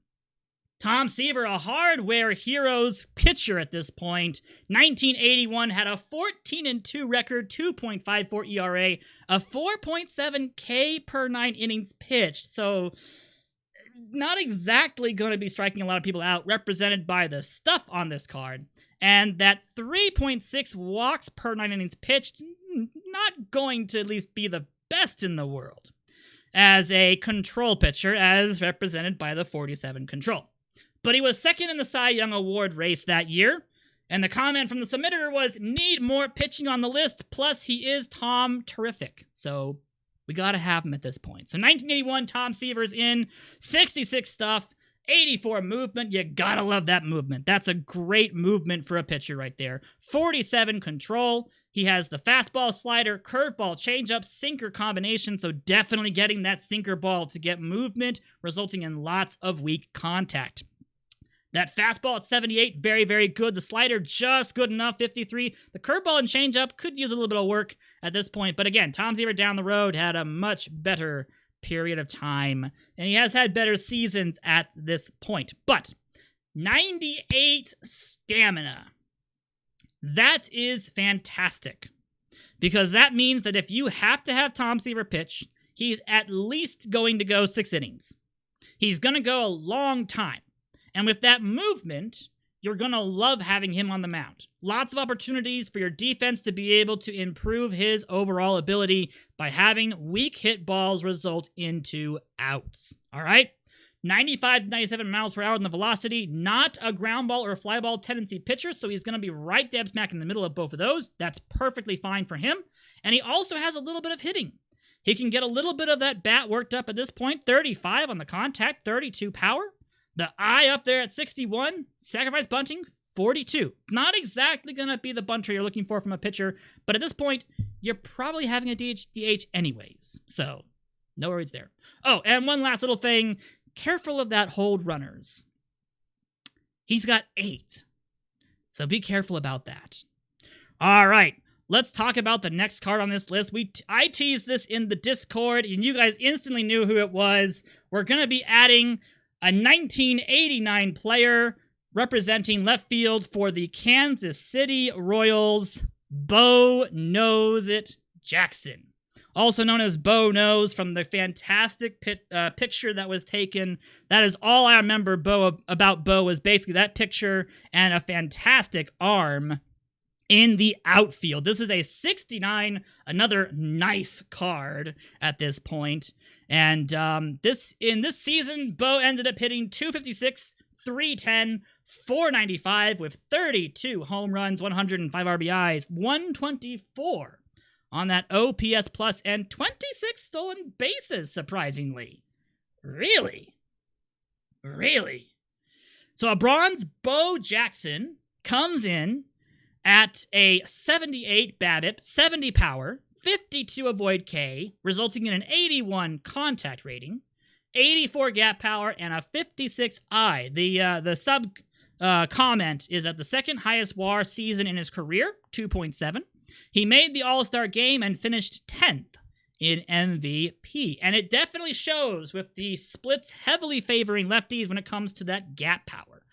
Tom Seaver, a Hardware Heroes pitcher at this point. 1981 had a 14-2 record, 2.54 ERA, a 4.7 K per 9 innings pitched. So not exactly going to be striking a lot of people out, represented by the stuff on this card. And that 3.6 walks per 9 innings pitched, not going to at least be the best in the world as a control pitcher, as represented by the 47 control. But he was second in the Cy Young Award race that year, and the comment from the submitter was, need more pitching on the list, plus he is Tom terrific. So We got to have him at this point. So 1981, Tom Seaver's in, 66 stuff, 84 movement. You gotta love that movement. That's a great movement for a pitcher right there. 47 control. He has the fastball, slider, curveball, changeup, sinker combination, so definitely getting that sinker ball to get movement, resulting in lots of weak contact. That fastball at 78, very, very good. The slider, just good enough, 53. The curveball and changeup could use a little bit of work at this point. But again, Tom Seaver down the road had a much better period of time. And he has had better seasons at this point. But 98 stamina. That is fantastic. Because that means that if you have to have Tom Seaver pitch, he's at least going to go 6 innings. He's going to go a long time. And with that movement, you're going to love having him on the mound. Lots of opportunities for your defense to be able to improve his overall ability by having weak hit balls result into outs. All right? 95 to 97 miles per hour in the velocity, not a ground ball or a fly ball tendency pitcher, so he's going to be right dab smack in the middle of both of those. That's perfectly fine for him. And he also has a little bit of hitting. He can get a little bit of that bat worked up at this point. 35 on the contact, 32 power. The eye up there at 61, sacrifice bunting, 42. Not exactly going to be the bunter you're looking for from a pitcher, but at this point, you're probably having a DH anyways. So, no worries there. Oh, and one last little thing. Careful of that hold runners. He's got 8. So be careful about that. All right. Let's talk about the next card on this list. I teased this in the Discord, and you guys instantly knew who it was. We're going to be adding a 1989 player representing left field for the Kansas City Royals, Bo Knows It Jackson. Also known as Bo Knows from the fantastic picture that was taken. That is all I remember about Bo was basically that picture and a fantastic arm in the outfield. This is a 69, another nice card at this point. And in this season, Bo ended up hitting 256, 310, 495 with 32 home runs, 105 RBIs, 124 on that OPS plus, and 26 stolen bases, surprisingly. Really? So a bronze Bo Jackson comes in at a 78 BABIP, 70 power, 52 avoid K, resulting in an 81 contact rating, 84 gap power, and a 56 I. The sub comment is at the second highest WAR season in his career, 2.7. He made the All-Star game and finished 10th in MVP. And it definitely shows with the splits heavily favoring lefties when it comes to that gap power.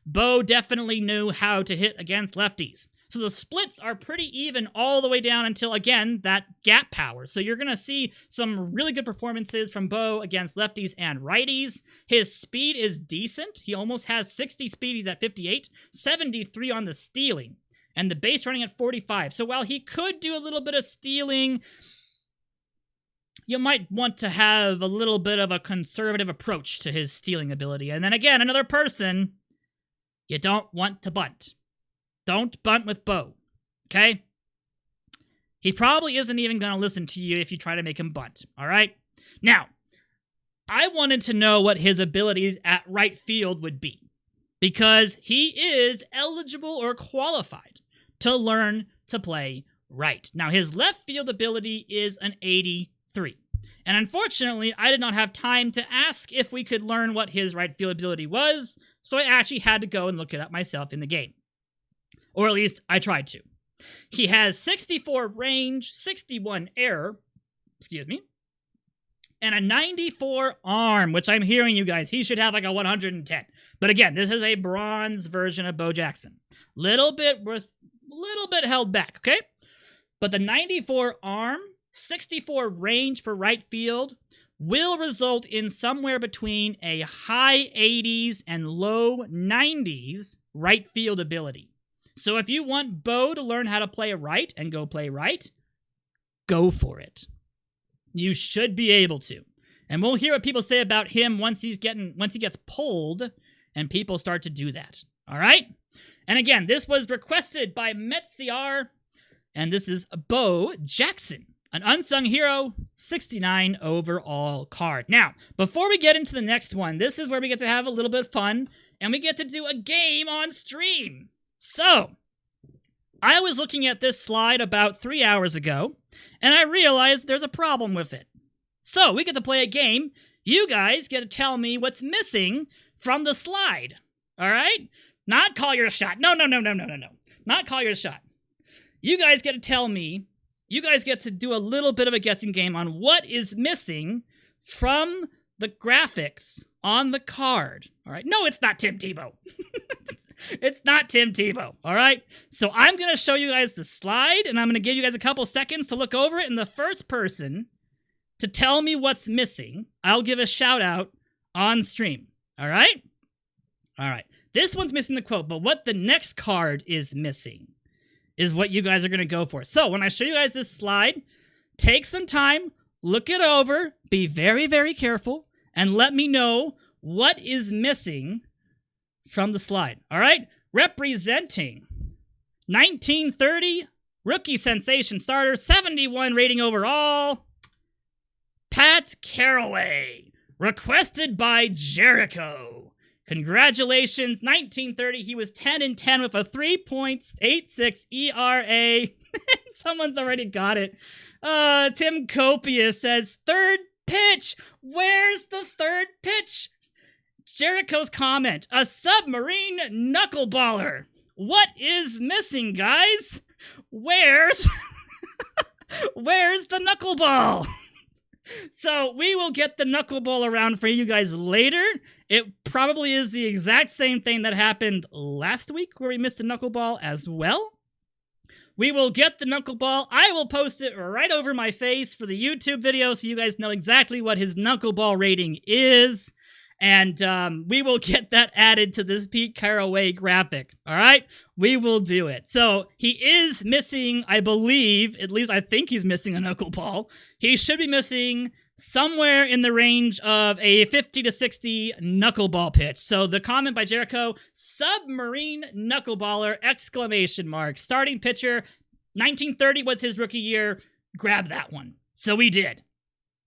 Bo definitely knew how to hit against lefties. So the splits are pretty even all the way down until, again, that gap power. So you're going to see some really good performances from Bo against lefties and righties. His speed is decent. He almost has 60 speed. He's at 58, 73 on the stealing, and the base running at 45. So while he could do a little bit of stealing, you might want to have a little bit of a conservative approach to his stealing ability. And then again, another person, you don't want to bunt. Don't bunt with Bo, okay? He probably isn't even going to listen to you if you try to make him bunt, all right? Now, I wanted to know what his abilities at right field would be, because he is eligible or qualified to learn to play right. Now, his left field ability is an 83. And unfortunately, I did not have time to ask if we could learn what his right field ability was, so I actually had to go and look it up myself in the game. Or at least, I tried to. He has 64 range, 61 error, and a 94 arm, which I'm hearing you guys, he should have like a 110. But again, this is a bronze version of Bo Jackson. Little bit held back, okay? But the 94 arm, 64 range for right field will result in somewhere between a high 80s and low 90s right field ability. So if you want Bo to learn how to play right and go play right, go for it. You should be able to. And we'll hear what people say about him once he gets pulled and people start to do that. All right? And again, this was requested by Metziar, and this is Bo Jackson. an unsung hero, 69 overall card. Now, before we get into the next one, this is where we get to have a little bit of fun, and we get to do a game on stream. So, I was looking at this slide about 3 hours ago, and I realized there's a problem with it. So, we get to play a game. You guys get to tell me what's missing from the slide. All right? Not call your shot. No. Not call your shot. You guys get to tell me, you guys get to do a little bit of a guessing game on what is missing from the graphics on the card. All right? No, it's not Tim Tebow. It's not Tim Tebow. All right? So I'm going to show you guys the slide, and I'm going to give you guys a couple seconds to look over it, and the first person to tell me what's missing, I'll give a shout out on stream. All right? All right. This one's missing the quote, but what the next card is missing is what you guys are going to go for. So when I show you guys this slide, take some time, look it over, be very, very careful, and let me know what is missing from the slide. All right? Representing 1930 rookie sensation starter, 71 rating overall, Pat Caraway, requested by Jericho. Congratulations, 1930. He was 10-10 with a 3.86 ERA. Someone's already got it. Tim Copia says, third pitch. Where's the third pitch? Jericho's comment, a submarine knuckleballer. What is missing, guys? Where's the knuckleball? So we will get the knuckleball around for you guys later. It probably is the exact same thing that happened last week where we missed a knuckleball as well. We will get the knuckleball. I will post it right over my face for the YouTube video so you guys know exactly what his knuckleball rating is. And we will get that added to this Pete Caraway graphic. All right? We will do it. So he is missing, I believe, at least I think he's missing a knuckleball. He should be missing somewhere in the range of a 50 to 60 knuckleball pitch. So the comment by Jericho, submarine knuckleballer, exclamation mark. Starting pitcher, 1930 was his rookie year. Grab that one. So we did.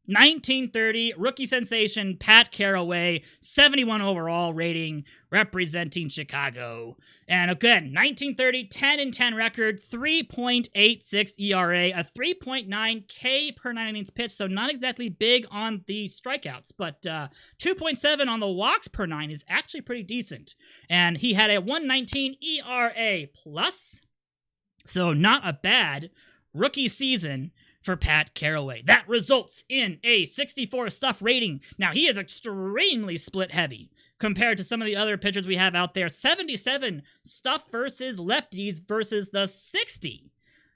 1930, rookie sensation, Pat Caraway, 71 overall rating, representing Chicago. And again, 1930, 10-10 record, 3.86 ERA, a 3.9 K per 9 innings pitch, so not exactly big on the strikeouts, but 2.7 on the walks per 9 is actually pretty decent. And he had a 1.19 ERA plus, so not a bad rookie season for Pat Caraway. That results in a 64 stuff rating. Now, he is extremely split heavy compared to some of the other pitchers we have out there. 77 stuff versus lefties versus the 60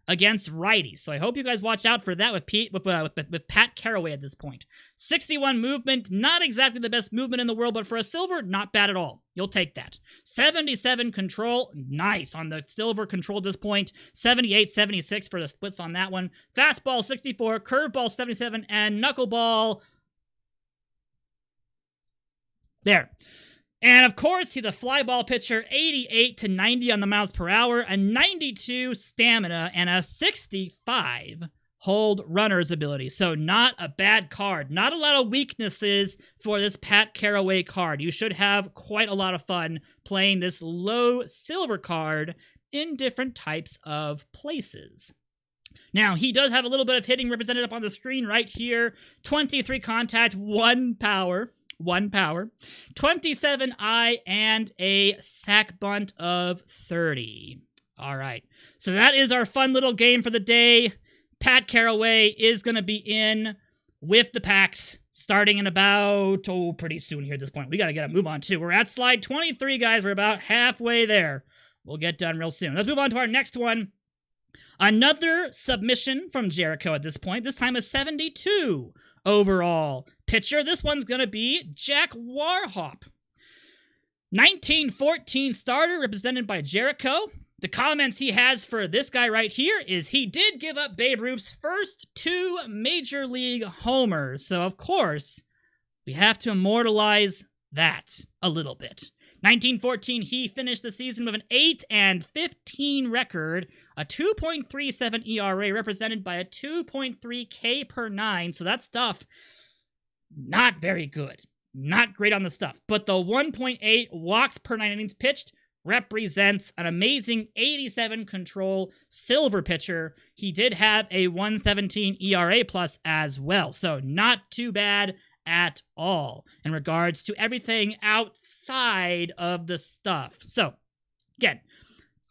against righties. So I hope you guys watch out for that with Pat Caraway at this point. 61 movement, not exactly the best movement in the world, but for a silver, not bad at all. You'll take that. 77 control, nice on the silver control at this point. 78, 76 for the splits on that one. Fastball 64, curveball 77, and knuckleball there. And of course, he's a fly ball pitcher, 88 to 90 on the miles per hour, a 92 stamina, and a 65 hold runner's ability. So not a bad card. Not a lot of weaknesses for this Pat Caraway card. You should have quite a lot of fun playing this low silver card in different types of places. Now, he does have a little bit of hitting represented up on the screen right here. 23 contact, 1 power. 27 eye, and a sack bunt of 30. All right. So that is our fun little game for the day. Pat Caraway is going to be in with the packs starting in about, pretty soon here at this point. We got to get a move on too. We're at slide 23, guys. We're about halfway there. We'll get done real soon. Let's move on to our next one. Another submission from Jericho at this point. This time a 72 overall pitcher. This one's going to be Jack Warhop. 1914 starter represented by Jericho. The comments he has for this guy right here is he did give up Babe Ruth's first 2 major league homers. So, of course, we have to immortalize that a little bit. 1914, he finished the season with an 8-15 record, a 2.37 ERA represented by a 2.3 K per 9. So that stuff, not very good. Not great on the stuff. But the 1.8 walks per 9 innings pitched represents an amazing 87 control silver pitcher. He did have a 117 ERA plus as well. So not too bad at all in regards to everything outside of the stuff. So, again,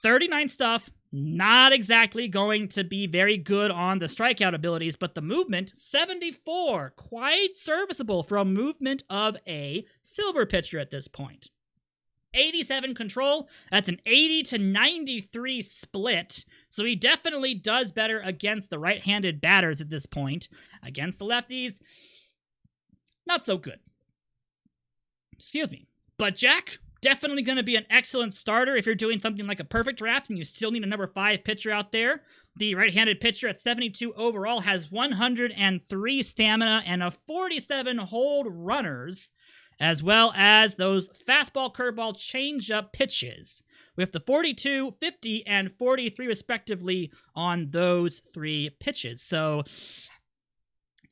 39 stuff, not exactly going to be very good on the strikeout abilities, but the movement, 74, quite serviceable from movement of a silver pitcher at this point. 87 control, that's an 80-93 split, so he definitely does better against the right-handed batters at this point. Against the lefties, not so good. Excuse me. But Jack, definitely going to be an excellent starter if you're doing something like a perfect draft and you still need a number 5 pitcher out there. The right-handed pitcher at 72 overall has 103 stamina and a 47 hold runners, as well as those fastball, curveball, changeup pitches, with the 42, 50, and 43 respectively on those 3 pitches. So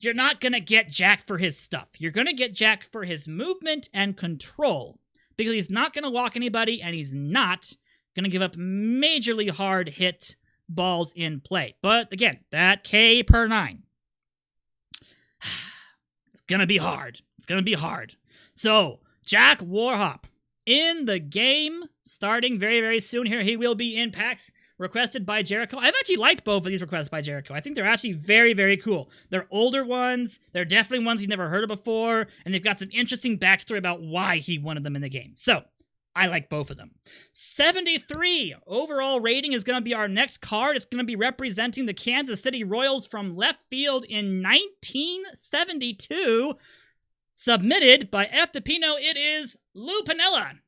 you're not going to get Jack for his stuff. You're going to get Jack for his movement and control, because he's not going to walk anybody, and he's not going to give up majorly hard hit balls in play. But again, that K per 9, it's going to be hard. It's going to be hard. So, Jack Warhop in the game, starting very, very soon here. He will be in packs requested by Jericho. I've actually liked both of these requests by Jericho. I think they're actually very, very cool. They're older ones. They're definitely ones you've never heard of before, and they've got some interesting backstory about why he wanted them in the game. So, I like both of them. 73 overall rating is going to be our next card. It's going to be representing the Kansas City Royals from left field in 1972. Submitted by F. DePino, it is Lou Piniella.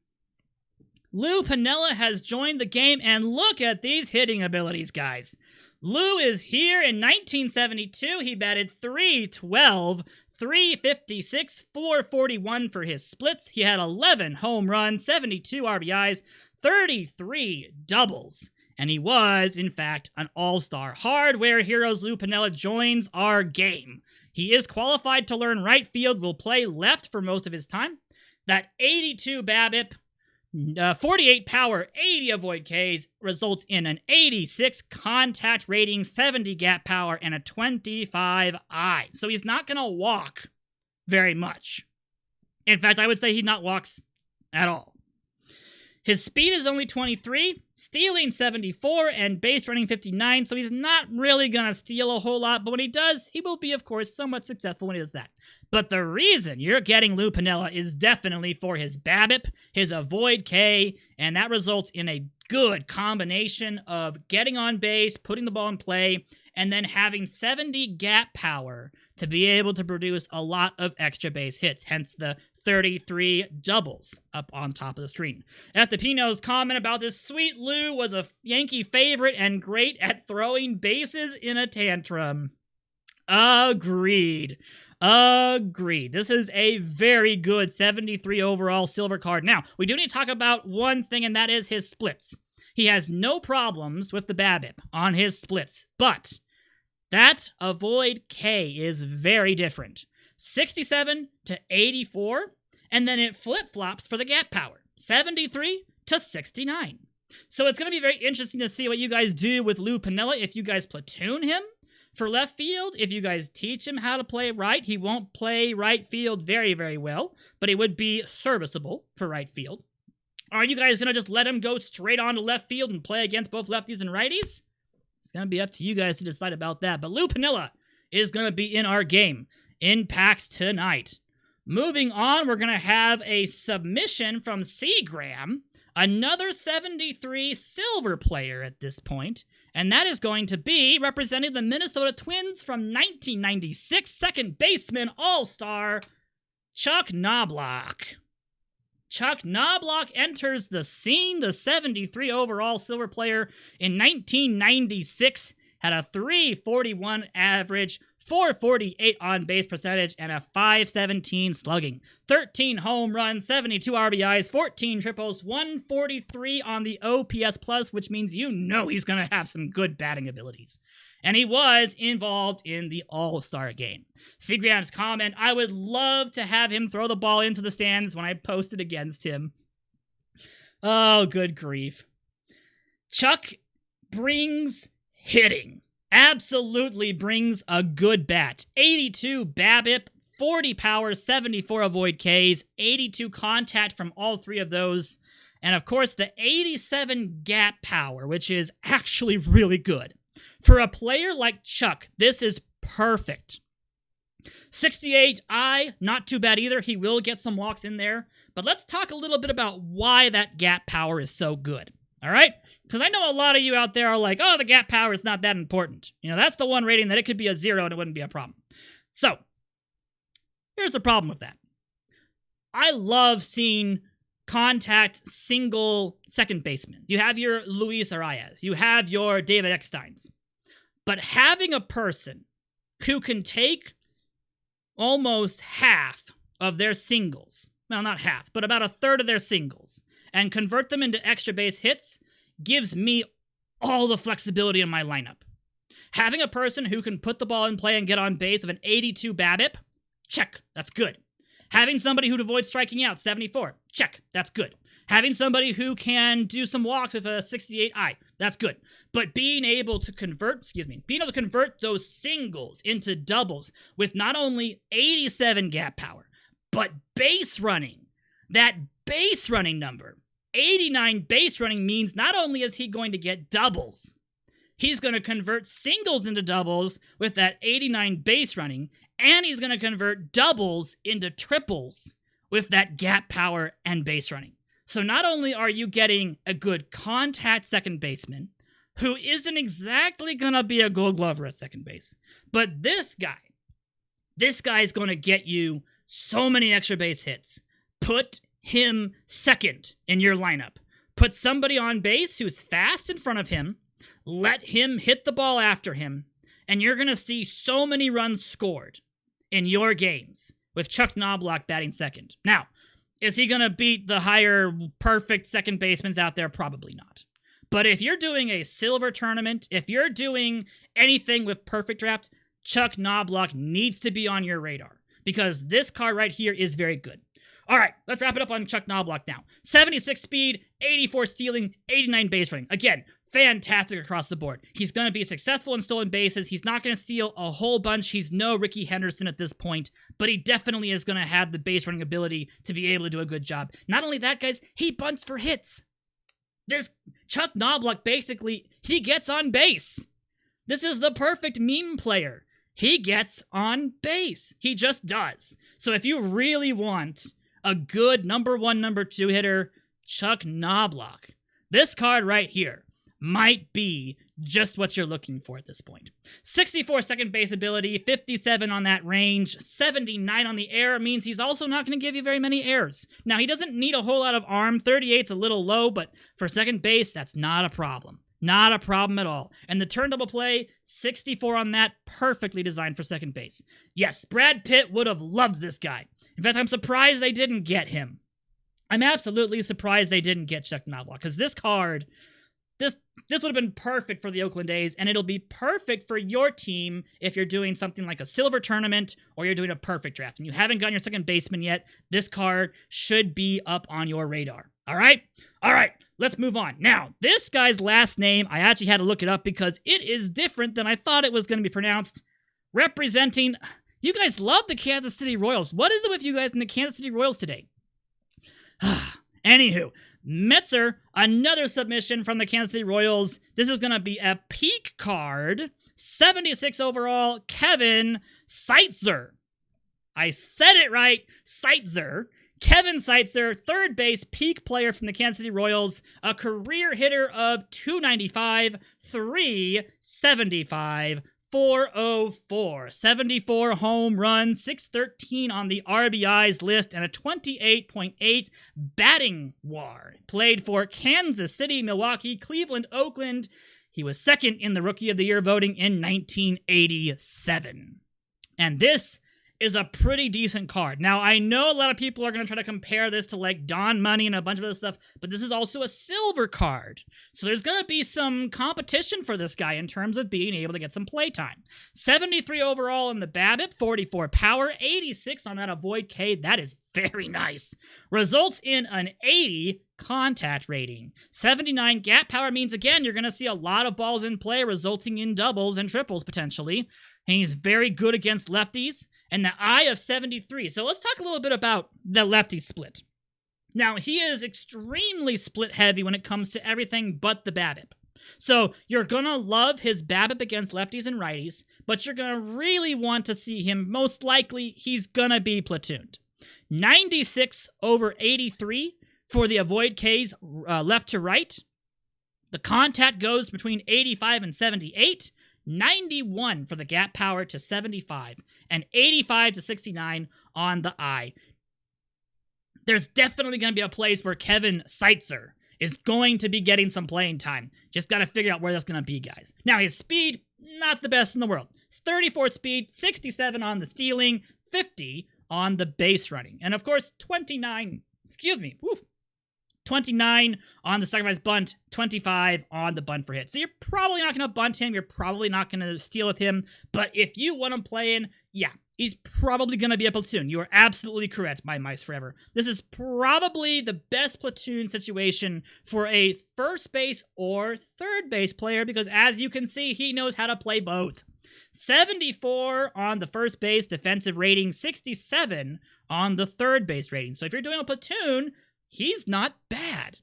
Lou Piniella has joined the game, and look at these hitting abilities, guys. Lou is here in 1972. He batted .312, .356, .441 for his splits. He had 11 home runs, 72 RBIs, 33 doubles. And he was, in fact, an all-star. Hardware Heroes Lou Piniella joins our game. He is qualified to learn right field, will play left for most of his time. That 82 BABIP, 48 power, 80 avoid Ks results in an 86 contact rating, 70 gap power, and a 25 I. So he's not going to walk very much. In fact, I would say he not walks at all. His speed is only 23, stealing 74, and base running 59, so he's not really going to steal a whole lot, but when he does, he will be, of course, somewhat successful when he does that. But the reason you're getting Lou Piniella is definitely for his BABIP, his avoid K, and that results in a good combination of getting on base, putting the ball in play, and then having 70 gap power to be able to produce a lot of extra base hits, hence the 33 doubles up on top of the screen. F. DePino's comment about this sweet Lou was a Yankee favorite and great at throwing bases in a tantrum. Agreed. This is a very good 73 overall silver card. Now, we do need to talk about one thing, and that is his splits. He has no problems with the BABIP on his splits, but that avoid K is very different. 67 to 84, and then it flip-flops for the gap power, 73 to 69. So it's going to be very interesting to see what you guys do with Lou Piniella. If you guys platoon him for left field, if you guys teach him how to play right, he won't play right field very, very well, but he would be serviceable for right field. Are you guys going to just let him go straight on to left field and play against both lefties and righties? It's going to be up to you guys to decide about that. But Lou Piniella is going to be in our game in packs tonight. Moving on, we're going to have a submission from Seagram, another 73 silver player at this point, and that is going to be representing the Minnesota Twins from 1996, second baseman all-star Chuck Knobloch. Chuck Knobloch enters the scene, the 73 overall silver player in 1996, had a .341 average, 448 on base percentage, and a 517 slugging. 13 home runs, 72 RBIs, 14 triples, 143 on the OPS plus, which means you know he's going to have some good batting abilities. And he was involved in the All-Star game. Seagram's comment, I would love to have him throw the ball into the stands when I posted against him. Oh, good grief. Chuck brings hitting. Absolutely brings a good bat. 82 BABIP, 40 power, 74 avoid Ks, 82 contact from all three of those, and of course the 87 gap power, which is actually really good. For a player like Chuck, this is perfect. 68 I, not too bad either. He will get some walks in there. But let's talk a little bit about why that gap power is so good. All right? Because I know a lot of you out there are like, oh, the gap power is not that important. You know, that's the one rating that it could be a 0 and it wouldn't be a problem. So, here's the problem with that. I love seeing contact single second baseman. You have your Luis Arias. You have your David Ecksteins. But having a person who can take almost half of their singles, well, not half, but about a third of their singles, and convert them into extra base hits gives me all the flexibility in my lineup. Having a person who can put the ball in play and get on base of an 82 BABIP, check, that's good. Having somebody who avoids striking out, 74, check, that's good. Having somebody who can do some walks with a 68 I, that's good. But being able to convert those singles into doubles with not only 87 gap power, but base running, that base running number, 89 base running means not only is he going to get doubles, he's going to convert singles into doubles with that 89 base running, and he's going to convert doubles into triples with that gap power and base running. So not only are you getting a good contact second baseman, who isn't exactly going to be a Gold Glover at second base, but this guy is going to get you so many extra base hits. Put him second in your lineup. Put somebody on base who's fast in front of him. Let him hit the ball after him. And you're going to see so many runs scored in your games with Chuck Knobloch batting second. Now, is he going to beat the higher perfect second basemen out there? Probably not. But if you're doing a silver tournament, if you're doing anything with perfect draft, Chuck Knobloch needs to be on your radar. Because this card right here is very good. All right, let's wrap it up on Chuck Knobloch now. 76 speed, 84 stealing, 89 base running. Again, fantastic across the board. He's going to be successful in stolen bases. He's not going to steal a whole bunch. He's no Ricky Henderson at this point, but he definitely is going to have the base running ability to be able to do a good job. Not only that, guys, he bunts for hits. This Chuck Knobloch, basically, he gets on base. This is the perfect meme player. He gets on base. He just does. So if you really want a good number 1, number 2 hitter, Chuck Knobloch, this card right here might be just what you're looking for at this point. 64 second base ability, 57 on that range, 79 on the air means he's also not going to give you very many errors. Now, he doesn't need a whole lot of arm. 38's a little low, but for second base, that's not a problem. Not a problem at all. And the turn double play, 64 on that, perfectly designed for second base. Yes, Brad Pitt would have loved this guy. In fact, I'm surprised they didn't get him. I'm absolutely surprised they didn't get Chuck Knobloch, because this card, this would have been perfect for the Oakland A's, and it'll be perfect for your team if you're doing something like a silver tournament or you're doing a perfect draft and you haven't gotten your second baseman yet. This card should be up on your radar. All right? All right, let's move on. Now, this guy's last name, I actually had to look it up because it is different than I thought it was going to be pronounced. Representing, you guys love the Kansas City Royals. What is it with you guys in the Kansas City Royals today? Anywho, Metzer, another submission from the Kansas City Royals. This is going to be a peak card. 76 overall, Kevin Seitzer. I said it right, Seitzer. Kevin Seitzer, third base peak player from the Kansas City Royals, a career hitter of 295, 375, 404, 74 home runs, 613 on the RBIs list, and a 28.8 batting WAR. Played for Kansas City, Milwaukee, Cleveland, Oakland. He was second in the Rookie of the Year voting in 1987. And this is a pretty decent card. Now, I know a lot of people are going to try to compare this to like Dawn Money and a bunch of other stuff, but this is also a silver card. So there's going to be some competition for this guy in terms of being able to get some playtime. 73 overall in the BABIP, 44 power, 86 on that Avoid K. That is very nice. Results in an 80 contact rating. 79 gap power means, again, you're going to see a lot of balls in play, resulting in doubles and triples potentially. And he's very good against lefties. And the eye of 73. So let's talk a little bit about the lefty split. Now, he is extremely split heavy when it comes to everything but the BABIP. So you're going to love his BABIP against lefties and righties, but you're going to really want to see him. Most likely, he's going to be platooned. 96 over 83 for the Avoid Ks left to right. The contact goes between 85 and 78. 91 for the gap power to 75, and 85 to 69 on the eye. There's definitely going to be a place where Kevin Seitzer is going to be getting some playing time. Just got to figure out where that's going to be, guys. Now, his speed, not the best in the world. It's 34 speed, 67 on the stealing, 50 on the base running. And of course, 29 on the sacrifice bunt, 25 on the bunt for hit. So you're probably not going to bunt him. You're probably not going to steal with him. But if you want him playing, yeah, he's probably going to be a platoon. You are absolutely correct, my mice forever. This is probably the best platoon situation for a first base or third base player because, as you can see, he knows how to play both. 74 on the first base defensive rating, 67 on the third base rating. So if you're doing a platoon, he's not bad.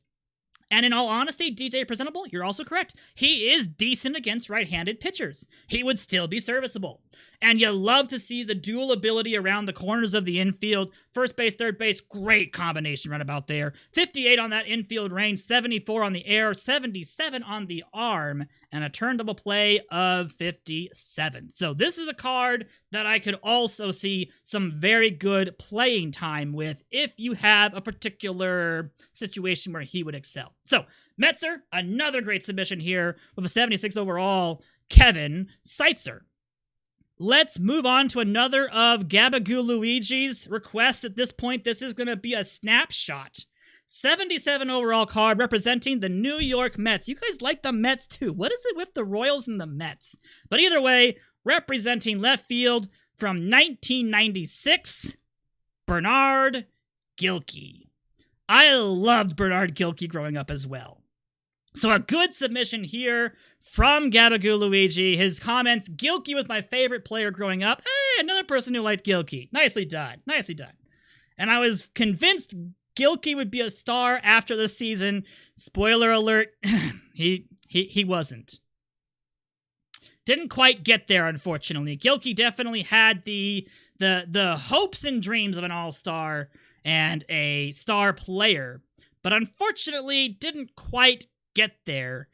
And in all honesty, DJ Presentable, you're also correct. He is decent against right-handed pitchers. He would still be serviceable. And you love to see the dual ability around the corners of the infield. First base, third base, great combination runabout there. 58 on that infield range, 74 on the air, 77 on the arm, and a turn double play of 57. So this is a card that I could also see some very good playing time with if you have a particular situation where he would excel. So, Metzer, another great submission here with a 76 overall, Kevin Seitzer. Let's move on to another of Gabagoo Luigi's requests. At this point, this is going to be a snapshot. 77 overall card representing the New York Mets. You guys like the Mets too. What is it with the Royals and the Mets? But either way, representing left field from 1996, Bernard Gilkey. I loved Bernard Gilkey growing up as well. So a good submission here from Gabagoo Luigi. His comments, Gilkey was my favorite player growing up. Hey, another person who liked Gilkey. Nicely done. Nicely done. And I was convinced Gilkey would be a star after the season. Spoiler alert, he wasn't. Didn't quite get there, unfortunately. Gilkey definitely had the hopes and dreams of an all-star and a star player, but unfortunately didn't quite get there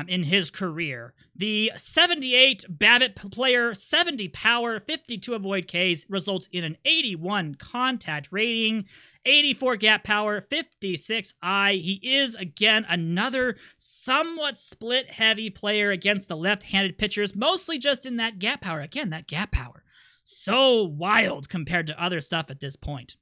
in his career. The 78 BABIP player, 70 power, 52 avoid Ks, results in an 81 contact rating, 84 gap power, 56 I. He is, again, another somewhat split-heavy player against the left-handed pitchers, mostly just in that gap power. Again, that gap power. So wild compared to other stuff at this point.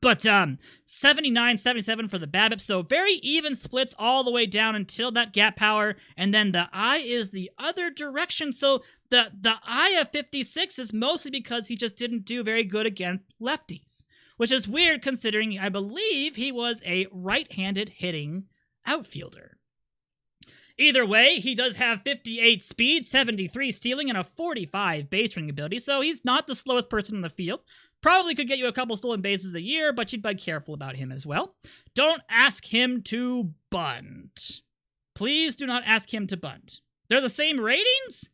But 79, 77 for the BABIP, so very even splits all the way down until that gap power, and then the I is the other direction, so the I of 56 is mostly because he just didn't do very good against lefties, which is weird considering I believe he was a right-handed hitting outfielder. Either way, he does have 58 speed, 73 stealing, and a 45 base running ability, so he's not the slowest person in the field. Probably could get you a couple stolen bases a year, but you'd be careful about him as well. Don't ask him to bunt. Please do not ask him to bunt. They're the same ratings?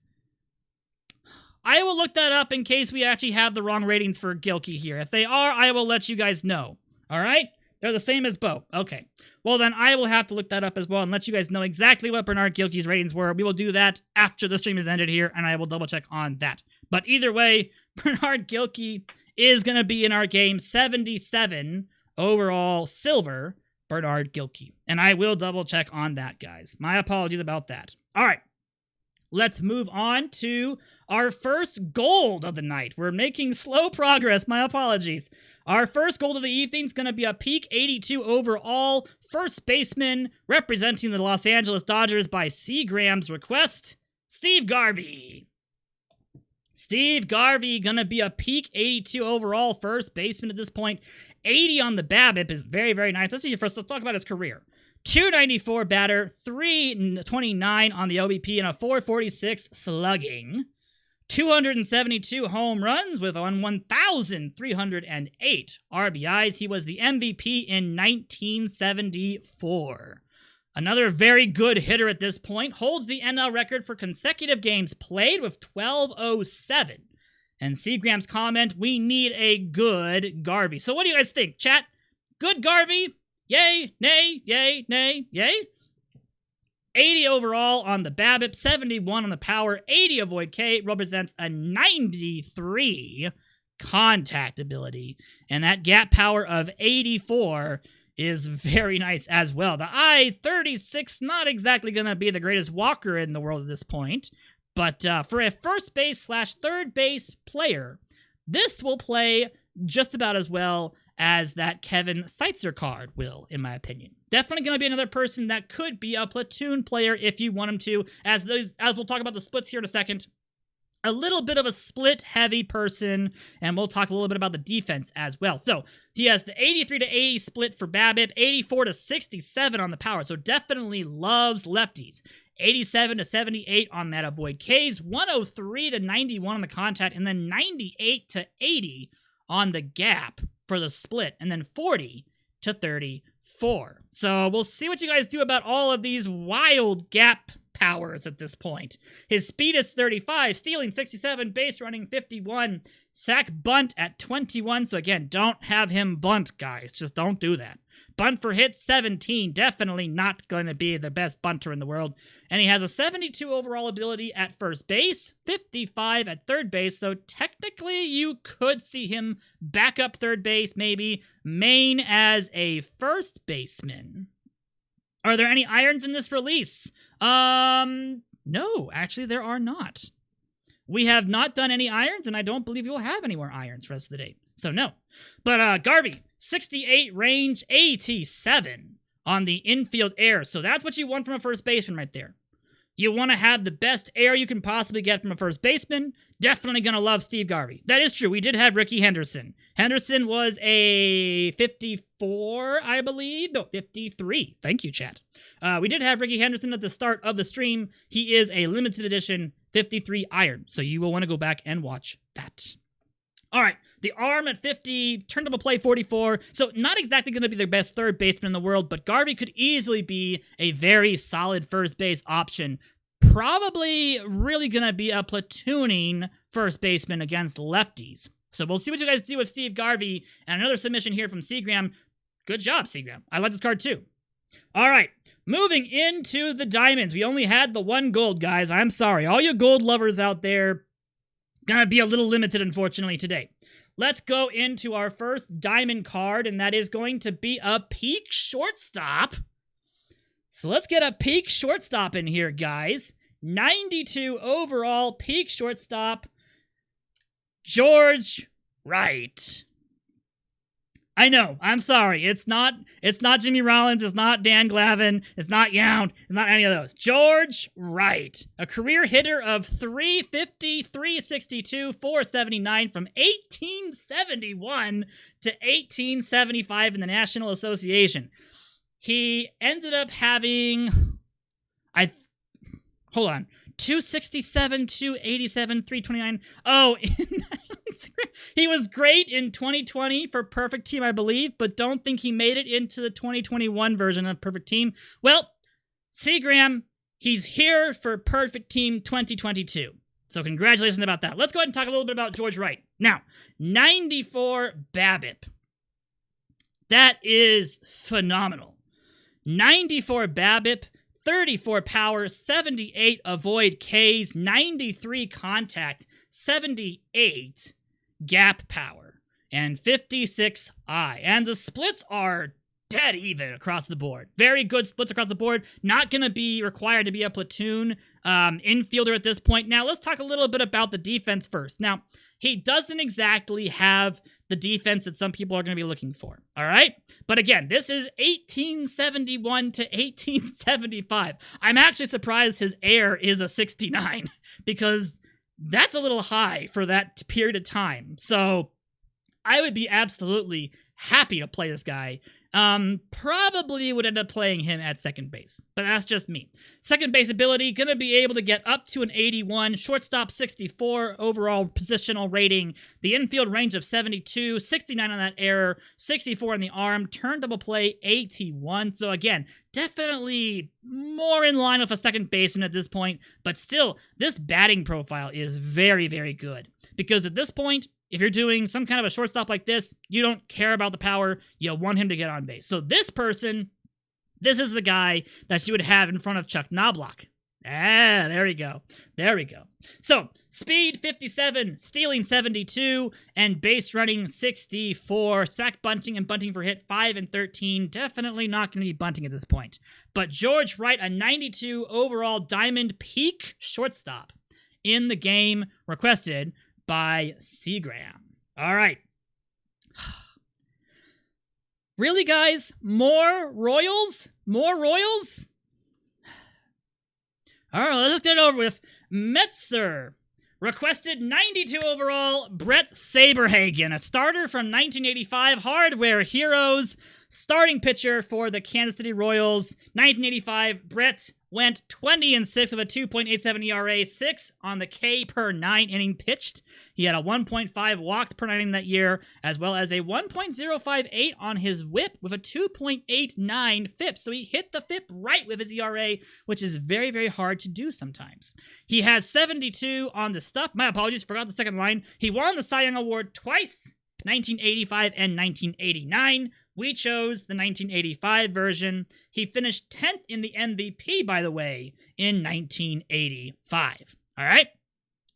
I will look that up in case we actually have the wrong ratings for Gilkey here. If they are, I will let you guys know. All right? They're the same as Bo. Okay. Well, then I will have to look that up as well and let you guys know exactly what Bernard Gilkey's ratings were. We will do that after the stream is ended here, and I will double check on that. But either way, Bernard Gilkey is going to be in our game, 77 overall silver, Bernard Gilkey. And I will double check on that, guys. My apologies about that. All right. let's move on to our first gold of the night. We're making slow progress. My apologies. Our first gold of the evening is going to be a peak 82 overall first baseman representing the Los Angeles Dodgers by Seagram's request, Steve Garvey. Steve Garvey going to be a peak 82 overall first baseman at this point. 80 on the BABIP is very, very nice. Let's see first. Let's talk about his career. 294 batter, 329 on the OBP, and a 446 slugging. 272 home runs with 1,308 RBIs. He was the MVP in 1974. Another very good hitter at this point. Holds the NL record for consecutive games played with 1207. And Seagram's comment, we need a good Garvey. So what do you guys think, chat? Good Garvey? Yay, nay, yay, nay, yay? 80 overall on the BABIP, 71 on the power, 80 avoid K, represents a 93 contact ability. And that gap power of 84 is very nice as well. The I-36, not exactly going to be the greatest walker in the world at this point, but for a first base / third base player, this will play just about as well as that Kevin Seitzer card will, in my opinion. Definitely going to be another person that could be a platoon player if you want him to, as we'll talk about the splits here in a second. A little bit of a split-heavy person, and we'll talk a little bit about the defense as well. So, he has the 83 to 80 split for BABIP, 84 to 67 on the power, so definitely loves lefties. 87 to 78 on that avoid Ks, 103 to 91 on the contact, and then 98 to 80 on the gap for the split, and then 40 to 34. So we'll see what you guys do about all of these wild gap powers at this point. His speed is 35, stealing 67, base running 51, sack bunt at 21. So again, don't have him bunt, guys. Just don't do that. Bunt for hit 17, definitely not going to be the best bunter in the world. And he has a 72 overall ability at first base, 55 at third base, so technically you could see him back up third base, maybe main as a first baseman. Are there any irons in this release? No, actually there are not. We have not done any irons, and I don't believe we will have any more irons for the rest of the day. So no. But Garvey, 68 range, 87 on the infield air. So that's what you want from a first baseman right there. You want to have the best air you can possibly get from a first baseman. Definitely going to love Steve Garvey. That is true. We did have Ricky Henderson. Henderson was a 54, I believe. No, 53. Thank you, chat. We did have Ricky Henderson at the start of the stream. He is a limited edition 53 iron. So you will want to go back and watch that. All right, the arm at 50, turned up a play 44, so not exactly going to be the best third baseman in the world, but Garvey could easily be a very solid first base option. Probably really going to be a platooning first baseman against lefties. So we'll see what you guys do with Steve Garvey, and another submission here from Seagram. Good job, Seagram. I like this card too. All right, moving into the diamonds. We only had the one gold, guys. I'm sorry. All you gold lovers out there, gonna be a little limited, unfortunately, today. Let's go into our first diamond card, and that is going to be a peak shortstop. So let's get a peak shortstop in here, guys. 92 overall peak shortstop, George Wright. I know, I'm sorry. It's not Jimmy Rollins, it's not Dan Glavine, it's not Yount, it's not any of those. George Wright, a career hitter of 350, 362, 479 from 1871 to 1875 in the National Association. He ended up having, 267, 287, 329. Oh, he was great in 2020 for Perfect Team, I believe, but don't think he made it into the 2021 version of Perfect Team. Well, Seagram, he's here for Perfect Team 2022. So congratulations about that. Let's go ahead and talk a little bit about George Wright. Now, 94 BABIP. That is phenomenal. 94 BABIP. 34 power, 78 avoid Ks, 93 contact, 78 gap power, and 56 I. And the splits are dead even across the board. Very good splits across the board. Not going to be required to be a platoon infielder at this point. Now, let's talk a little bit about the defense first. Now, he doesn't exactly have the defense that some people are going to be looking for, all right? But again, this is 1871 to 1875. I'm actually surprised his air is a 69 because that's a little high for that period of time. So I would be absolutely happy to play this guy. Probably would end up playing him at second base, but that's just me. Second base ability, gonna be able to get up to an 81, shortstop 64, overall positional rating, the infield range of 72, 69 on that error, 64 on the arm, turn double play 81. So again, definitely more in line with a second baseman at this point, but still, this batting profile is very, very good because at this point, if you're doing some kind of a shortstop like this, you don't care about the power. You want him to get on base. So this person, this is the guy that you would have in front of Chuck Knobloch. There we go. There we go. So speed 57, stealing 72, and base running 64. Sack bunting and bunting for hit 5 and 13. Definitely not going to be bunting at this point. But George Wright, a 92 overall diamond peak shortstop in the game, requested by Seagram. All right. Really, guys? More Royals? More Royals? All right, let's get it over with. Metzer requested 92 overall, Brett Saberhagen, a starter from 1985, Hardware Heroes, starting pitcher for the Kansas City Royals. 1985, Brett went 20-6 with a 2.87 ERA, 6 on the K per 9 inning pitched. He had a 1.5 walks per 9 inning that year, as well as a 1.058 on his whip with a 2.89 FIP. So he hit the FIP right with his ERA, which is very, very hard to do sometimes. He has 72 on the stuff. My apologies, forgot the second line. He won the Cy Young Award twice, 1985 and 1989. We chose the 1985 version. He finished 10th in the MVP, by the way, in 1985. All right?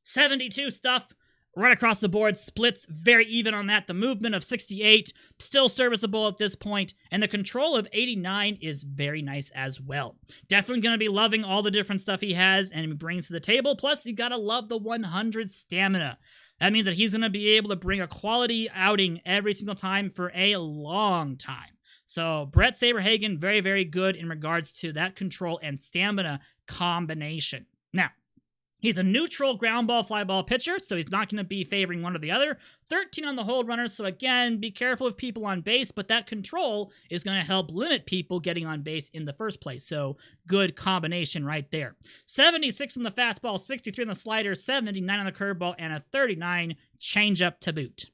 72 stuff right across the board. Splits very even on that. The movement of 68, still serviceable at this point. And the control of 89 is very nice as well. Definitely going to be loving all the different stuff he has and brings to the table. Plus, you got to love the 100 stamina. That means that he's going to be able to bring a quality outing every single time for a long time. So Brett Saberhagen, very, very good in regards to that control and stamina combination. Now, he's a neutral ground ball, fly ball pitcher, so he's not going to be favoring one or the other. 13 on the hold runner, so again, be careful of people on base, but that control is going to help limit people getting on base in the first place. So good combination right there. 76 on the fastball, 63 on the slider, 79 on the curveball, and a 39 changeup to boot.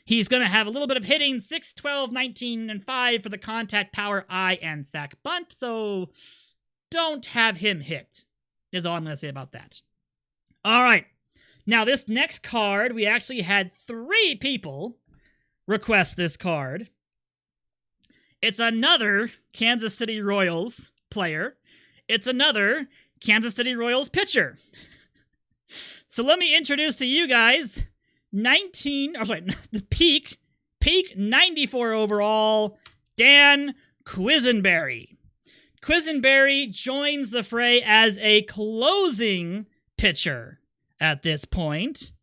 He's going to have a little bit of hitting, 6, 12, 19, and 5 for the contact, power, eye, and sack bunt, so don't have him hit, is all I'm going to say about that. All right. Now, this next card, we actually had 3 people request this card. It's another Kansas City Royals player. It's another Kansas City Royals pitcher. So let me introduce to you guys the peak 94 overall, Dan Quisenberry. Quisenberry joins the fray as a closing pitcher at this point.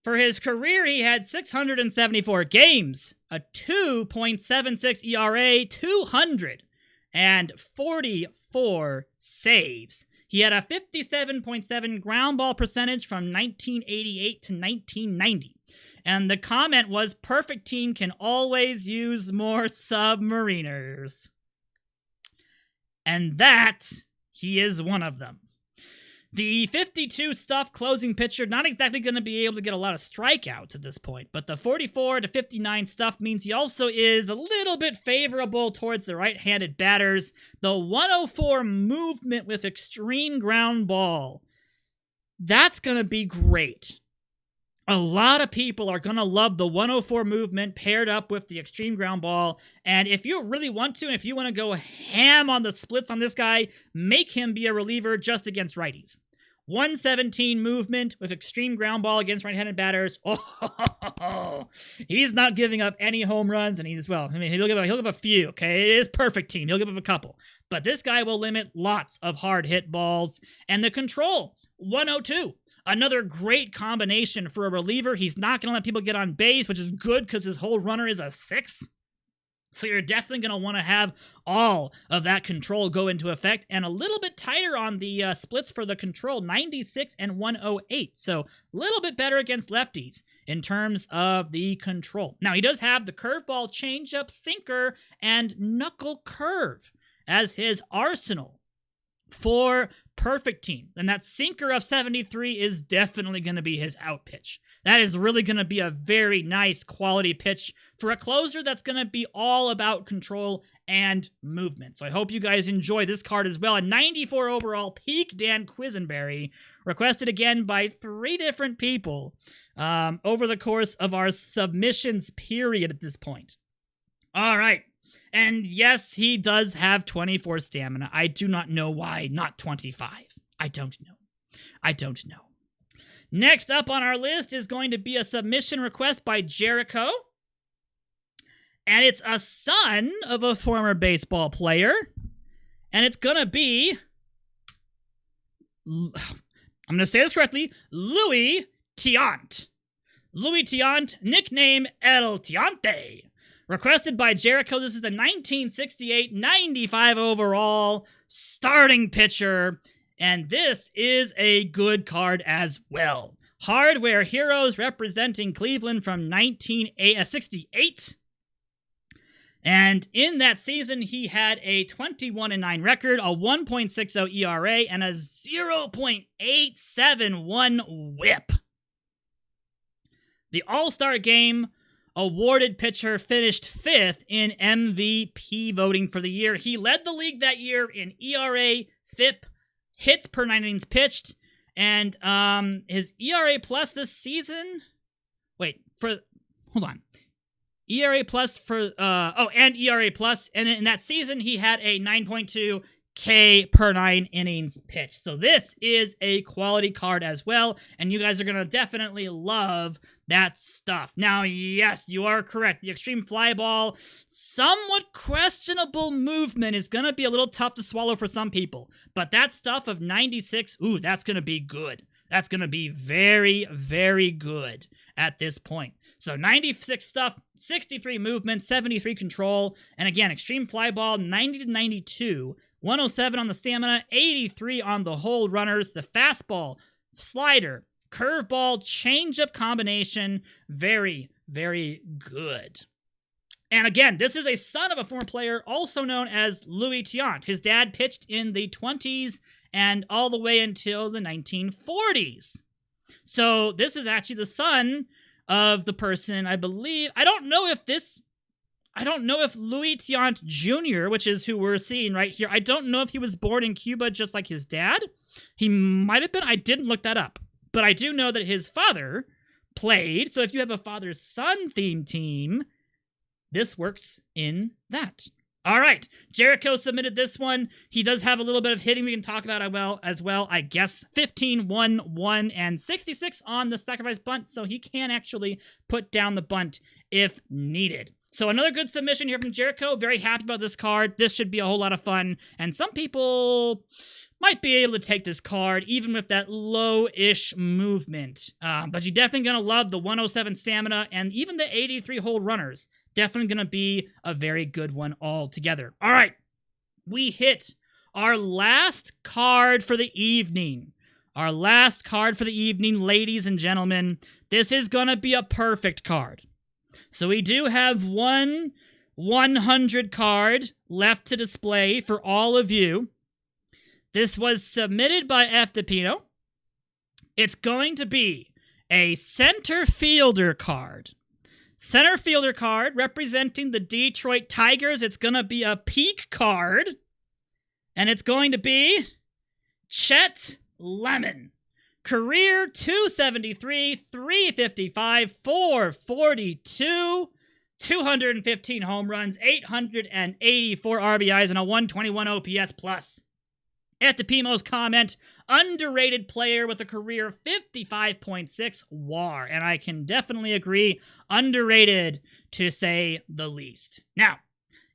For his career, he had 674 games, a 2.76 ERA, 244 saves. He had a 57.7 ground ball percentage from 1988 to 1990. And the comment was, perfect team can always use more submariners. And that, he is one of them. The 52 stuff closing pitcher, not exactly going to be able to get a lot of strikeouts at this point, but the 44 to 59 stuff means he also is a little bit favorable towards the right-handed batters. The 104 movement with extreme ground ball, that's going to be great. A lot of people are going to love the 104 movement paired up with the extreme ground ball. And if you really want to, and if you want to go ham on the splits on this guy, make him be a reliever just against righties. 117 movement with extreme ground ball against right-handed batters. Oh, he's not giving up any home runs, and he'll give up a few, okay? It is perfect team. He'll give up a couple. But this guy will limit lots of hard hit balls. And the control, 102. Another great combination for a reliever. He's not going to let people get on base, which is good because his whole runner is a 6. So you're definitely going to want to have all of that control go into effect, and a little bit tighter on the splits for the control, 96 and 108. So a little bit better against lefties in terms of the control. Now, he does have the curveball, changeup, sinker, and knuckle curve as his arsenal for perfect team. And that sinker of 73 is definitely going to be his out pitch. That is really going to be a very nice quality pitch for a closer that's going to be all about control and movement. So I hope you guys enjoy this card as well. A 94 overall peak Dan Quisenberry, requested again by 3 different people over the course of our submissions period at this point. All right. And yes, he does have 24 stamina. I do not know why not 25. I don't know. Next up on our list is going to be a submission request by Jericho. And it's a son of a former baseball player. And it's going to be, I'm going to say this correctly, Louis Tiant. Louis Tiant, nickname El Tiante. Requested by Jericho. This is the 1968 95 overall starting pitcher. And this is a good card as well. Hardware Heroes representing Cleveland from 1968. And in that season, he had a 21-9 record, a 1.60 ERA, and a 0.871 whip. The All-Star Game awarded pitcher finished 5th in MVP voting for the year. He led the league that year in ERA, FIP, hits per 9 innings pitched, and his ERA plus this season. ERA plus and ERA plus, and in that season he had a 9.2 K per 9 innings pitched. So this is a quality card as well, and you guys are going to definitely love that stuff. Now, yes, you are correct. The extreme fly ball, somewhat questionable movement is going to be a little tough to swallow for some people, but that stuff of 96, ooh, that's going to be good. That's going to be very, very good at this point. So 96 stuff, 63 movement, 73 control, and again, extreme fly ball, 90 to 92, 107 on the stamina, 83 on the hold runners, the fastball, slider, curveball, changeup combination, very, very good. And again, this is a son of a former player, also known as Louis Tiant. His dad pitched in the 20s and all the way until the 1940s. So this is actually the son of the person, I believe. I don't know if Louis Tiant Jr., which is who we're seeing right here, I don't know if he was born in Cuba just like his dad. He might have been. I didn't look that up. But I do know that his father played. So if you have a father-son theme team, this works in that. All right. Jericho submitted this one. He does have a little bit of hitting we can talk about as well. I guess 15, 1, 1, and 66 on the sacrifice bunt. So he can actually put down the bunt if needed. So another good submission here from Jericho. Very happy about this card. This should be a whole lot of fun. And some people might be able to take this card, even with that low-ish movement. But you're definitely going to love the 107 stamina and even the 83 hold runners. Definitely going to be a very good one altogether. All right. We hit our last card for the evening. Our last card for the evening, ladies and gentlemen. This is going to be a perfect card. So we do have one 100 card left to display for all of you. This was submitted by F. DePino. It's going to be a center fielder card. Center fielder card representing the Detroit Tigers. It's going to be a peak card. And it's going to be Chet Lemon. Career 273, 355, 442, 215 home runs, 884 RBIs, and a 121 OPS plus. Etipimo's comment, underrated player with a career of 55.6 WAR. And I can definitely agree, underrated to say the least. Now,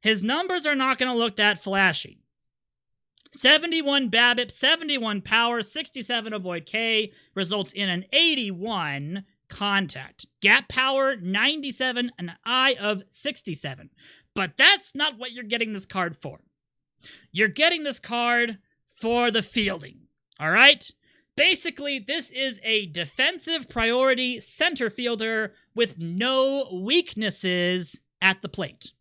his numbers are not going to look that flashy. 71 BABIP, 71 power, 67 avoid K, results in an 81 contact. Gap power, 97, an I of 67. But that's not what you're getting this card for. You're getting this card for the fielding, all right? Basically, this is a defensive priority center fielder with no weaknesses at the plate.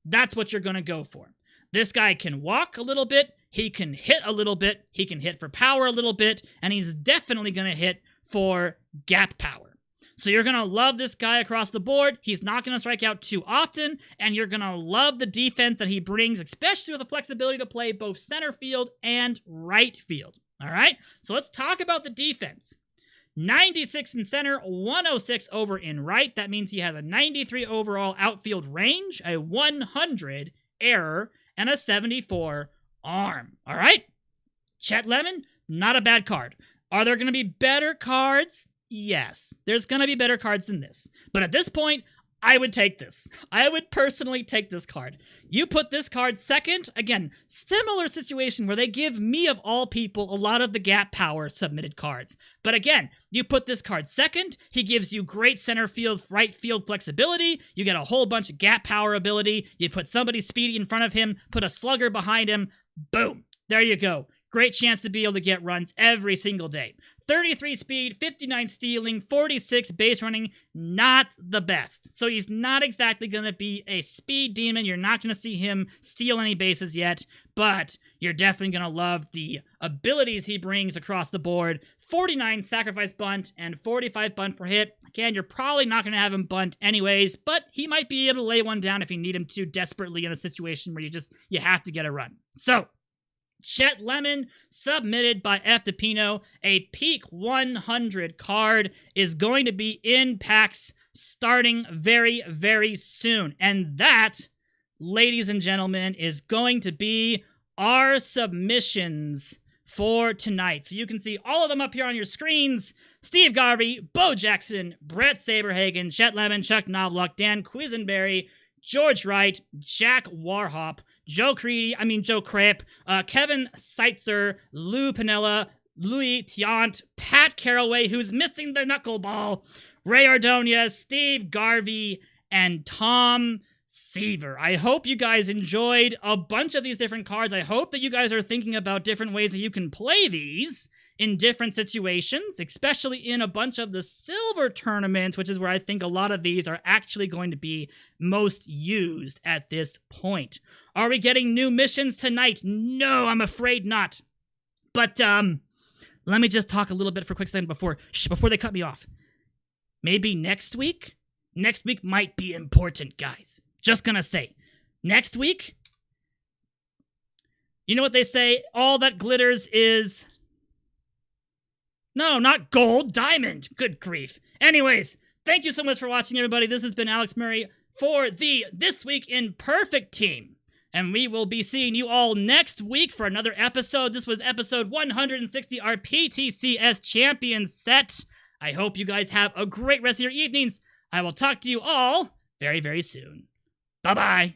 That's what you're going to go for. This guy can walk a little bit, he can hit a little bit, he can hit for power a little bit, and he's definitely going to hit for gap power. So you're going to love this guy across the board. He's not going to strike out too often, and you're going to love the defense that he brings, especially with the flexibility to play both center field and right field. All right? So let's talk about the defense. 96 in center, 106 over in right. That means he has a 93 overall outfield range, a 100 error, and a 74 arm. All right? Chet Lemon, not a bad card. Are there going to be better cards? Yes, there's going to be better cards than this. But at this point, I would take this. I would personally take this card. You put this card second, again, similar situation where they give me, of all people, a lot of the gap power submitted cards. But again, you put this card second, he gives you great center field, right field flexibility, you get a whole bunch of gap power ability, you put somebody speedy in front of him, put a slugger behind him, boom, there you go. Great chance to be able to get runs every single day. 33 speed, 59 stealing, 46 base running, not the best. So he's not exactly going to be a speed demon. You're not going to see him steal any bases yet, but you're definitely going to love the abilities he brings across the board. 49 sacrifice bunt and 45 bunt for hit. Again, you're probably not going to have him bunt anyways, but he might be able to lay one down if you need him to desperately in a situation where you have to get a run. So, Chet Lemon, submitted by F. DePino, a peak 100 card, is going to be in packs starting very, very soon. And that, ladies and gentlemen, is going to be our submissions for tonight. So you can see all of them up here on your screens. Steve Garvey, Bo Jackson, Brett Saberhagen, Chet Lemon, Chuck Knobloch, Dan Quisenberry, George Wright, Jack Warhop, Joe Crepe, Kevin Seitzer, Lou Pinella, Louis Tiant, Pat Caraway, who's missing the knuckleball, Ray Ardonia, Steve Garvey, and Tom Seaver. I hope you guys enjoyed a bunch of these different cards. I hope that you guys are thinking about different ways that you can play these in different situations, especially in a bunch of the silver tournaments, which is where I think a lot of these are actually going to be most used at this point. Are we getting new missions tonight? No, I'm afraid not. But let me just talk a little bit for a quick second before they cut me off. Maybe next week? Next week might be important, guys. Just gonna say. Next week, you know what they say? All that glitters is... No, not gold, diamond. Good grief. Anyways, thank you so much for watching, everybody. This has been Alex Murray for the This Week in Perfect team. And we will be seeing you all next week for another episode. This was episode 160, our PTCS champion set. I hope you guys have a great rest of your evenings. I will talk to you all very, very soon. Bye-bye.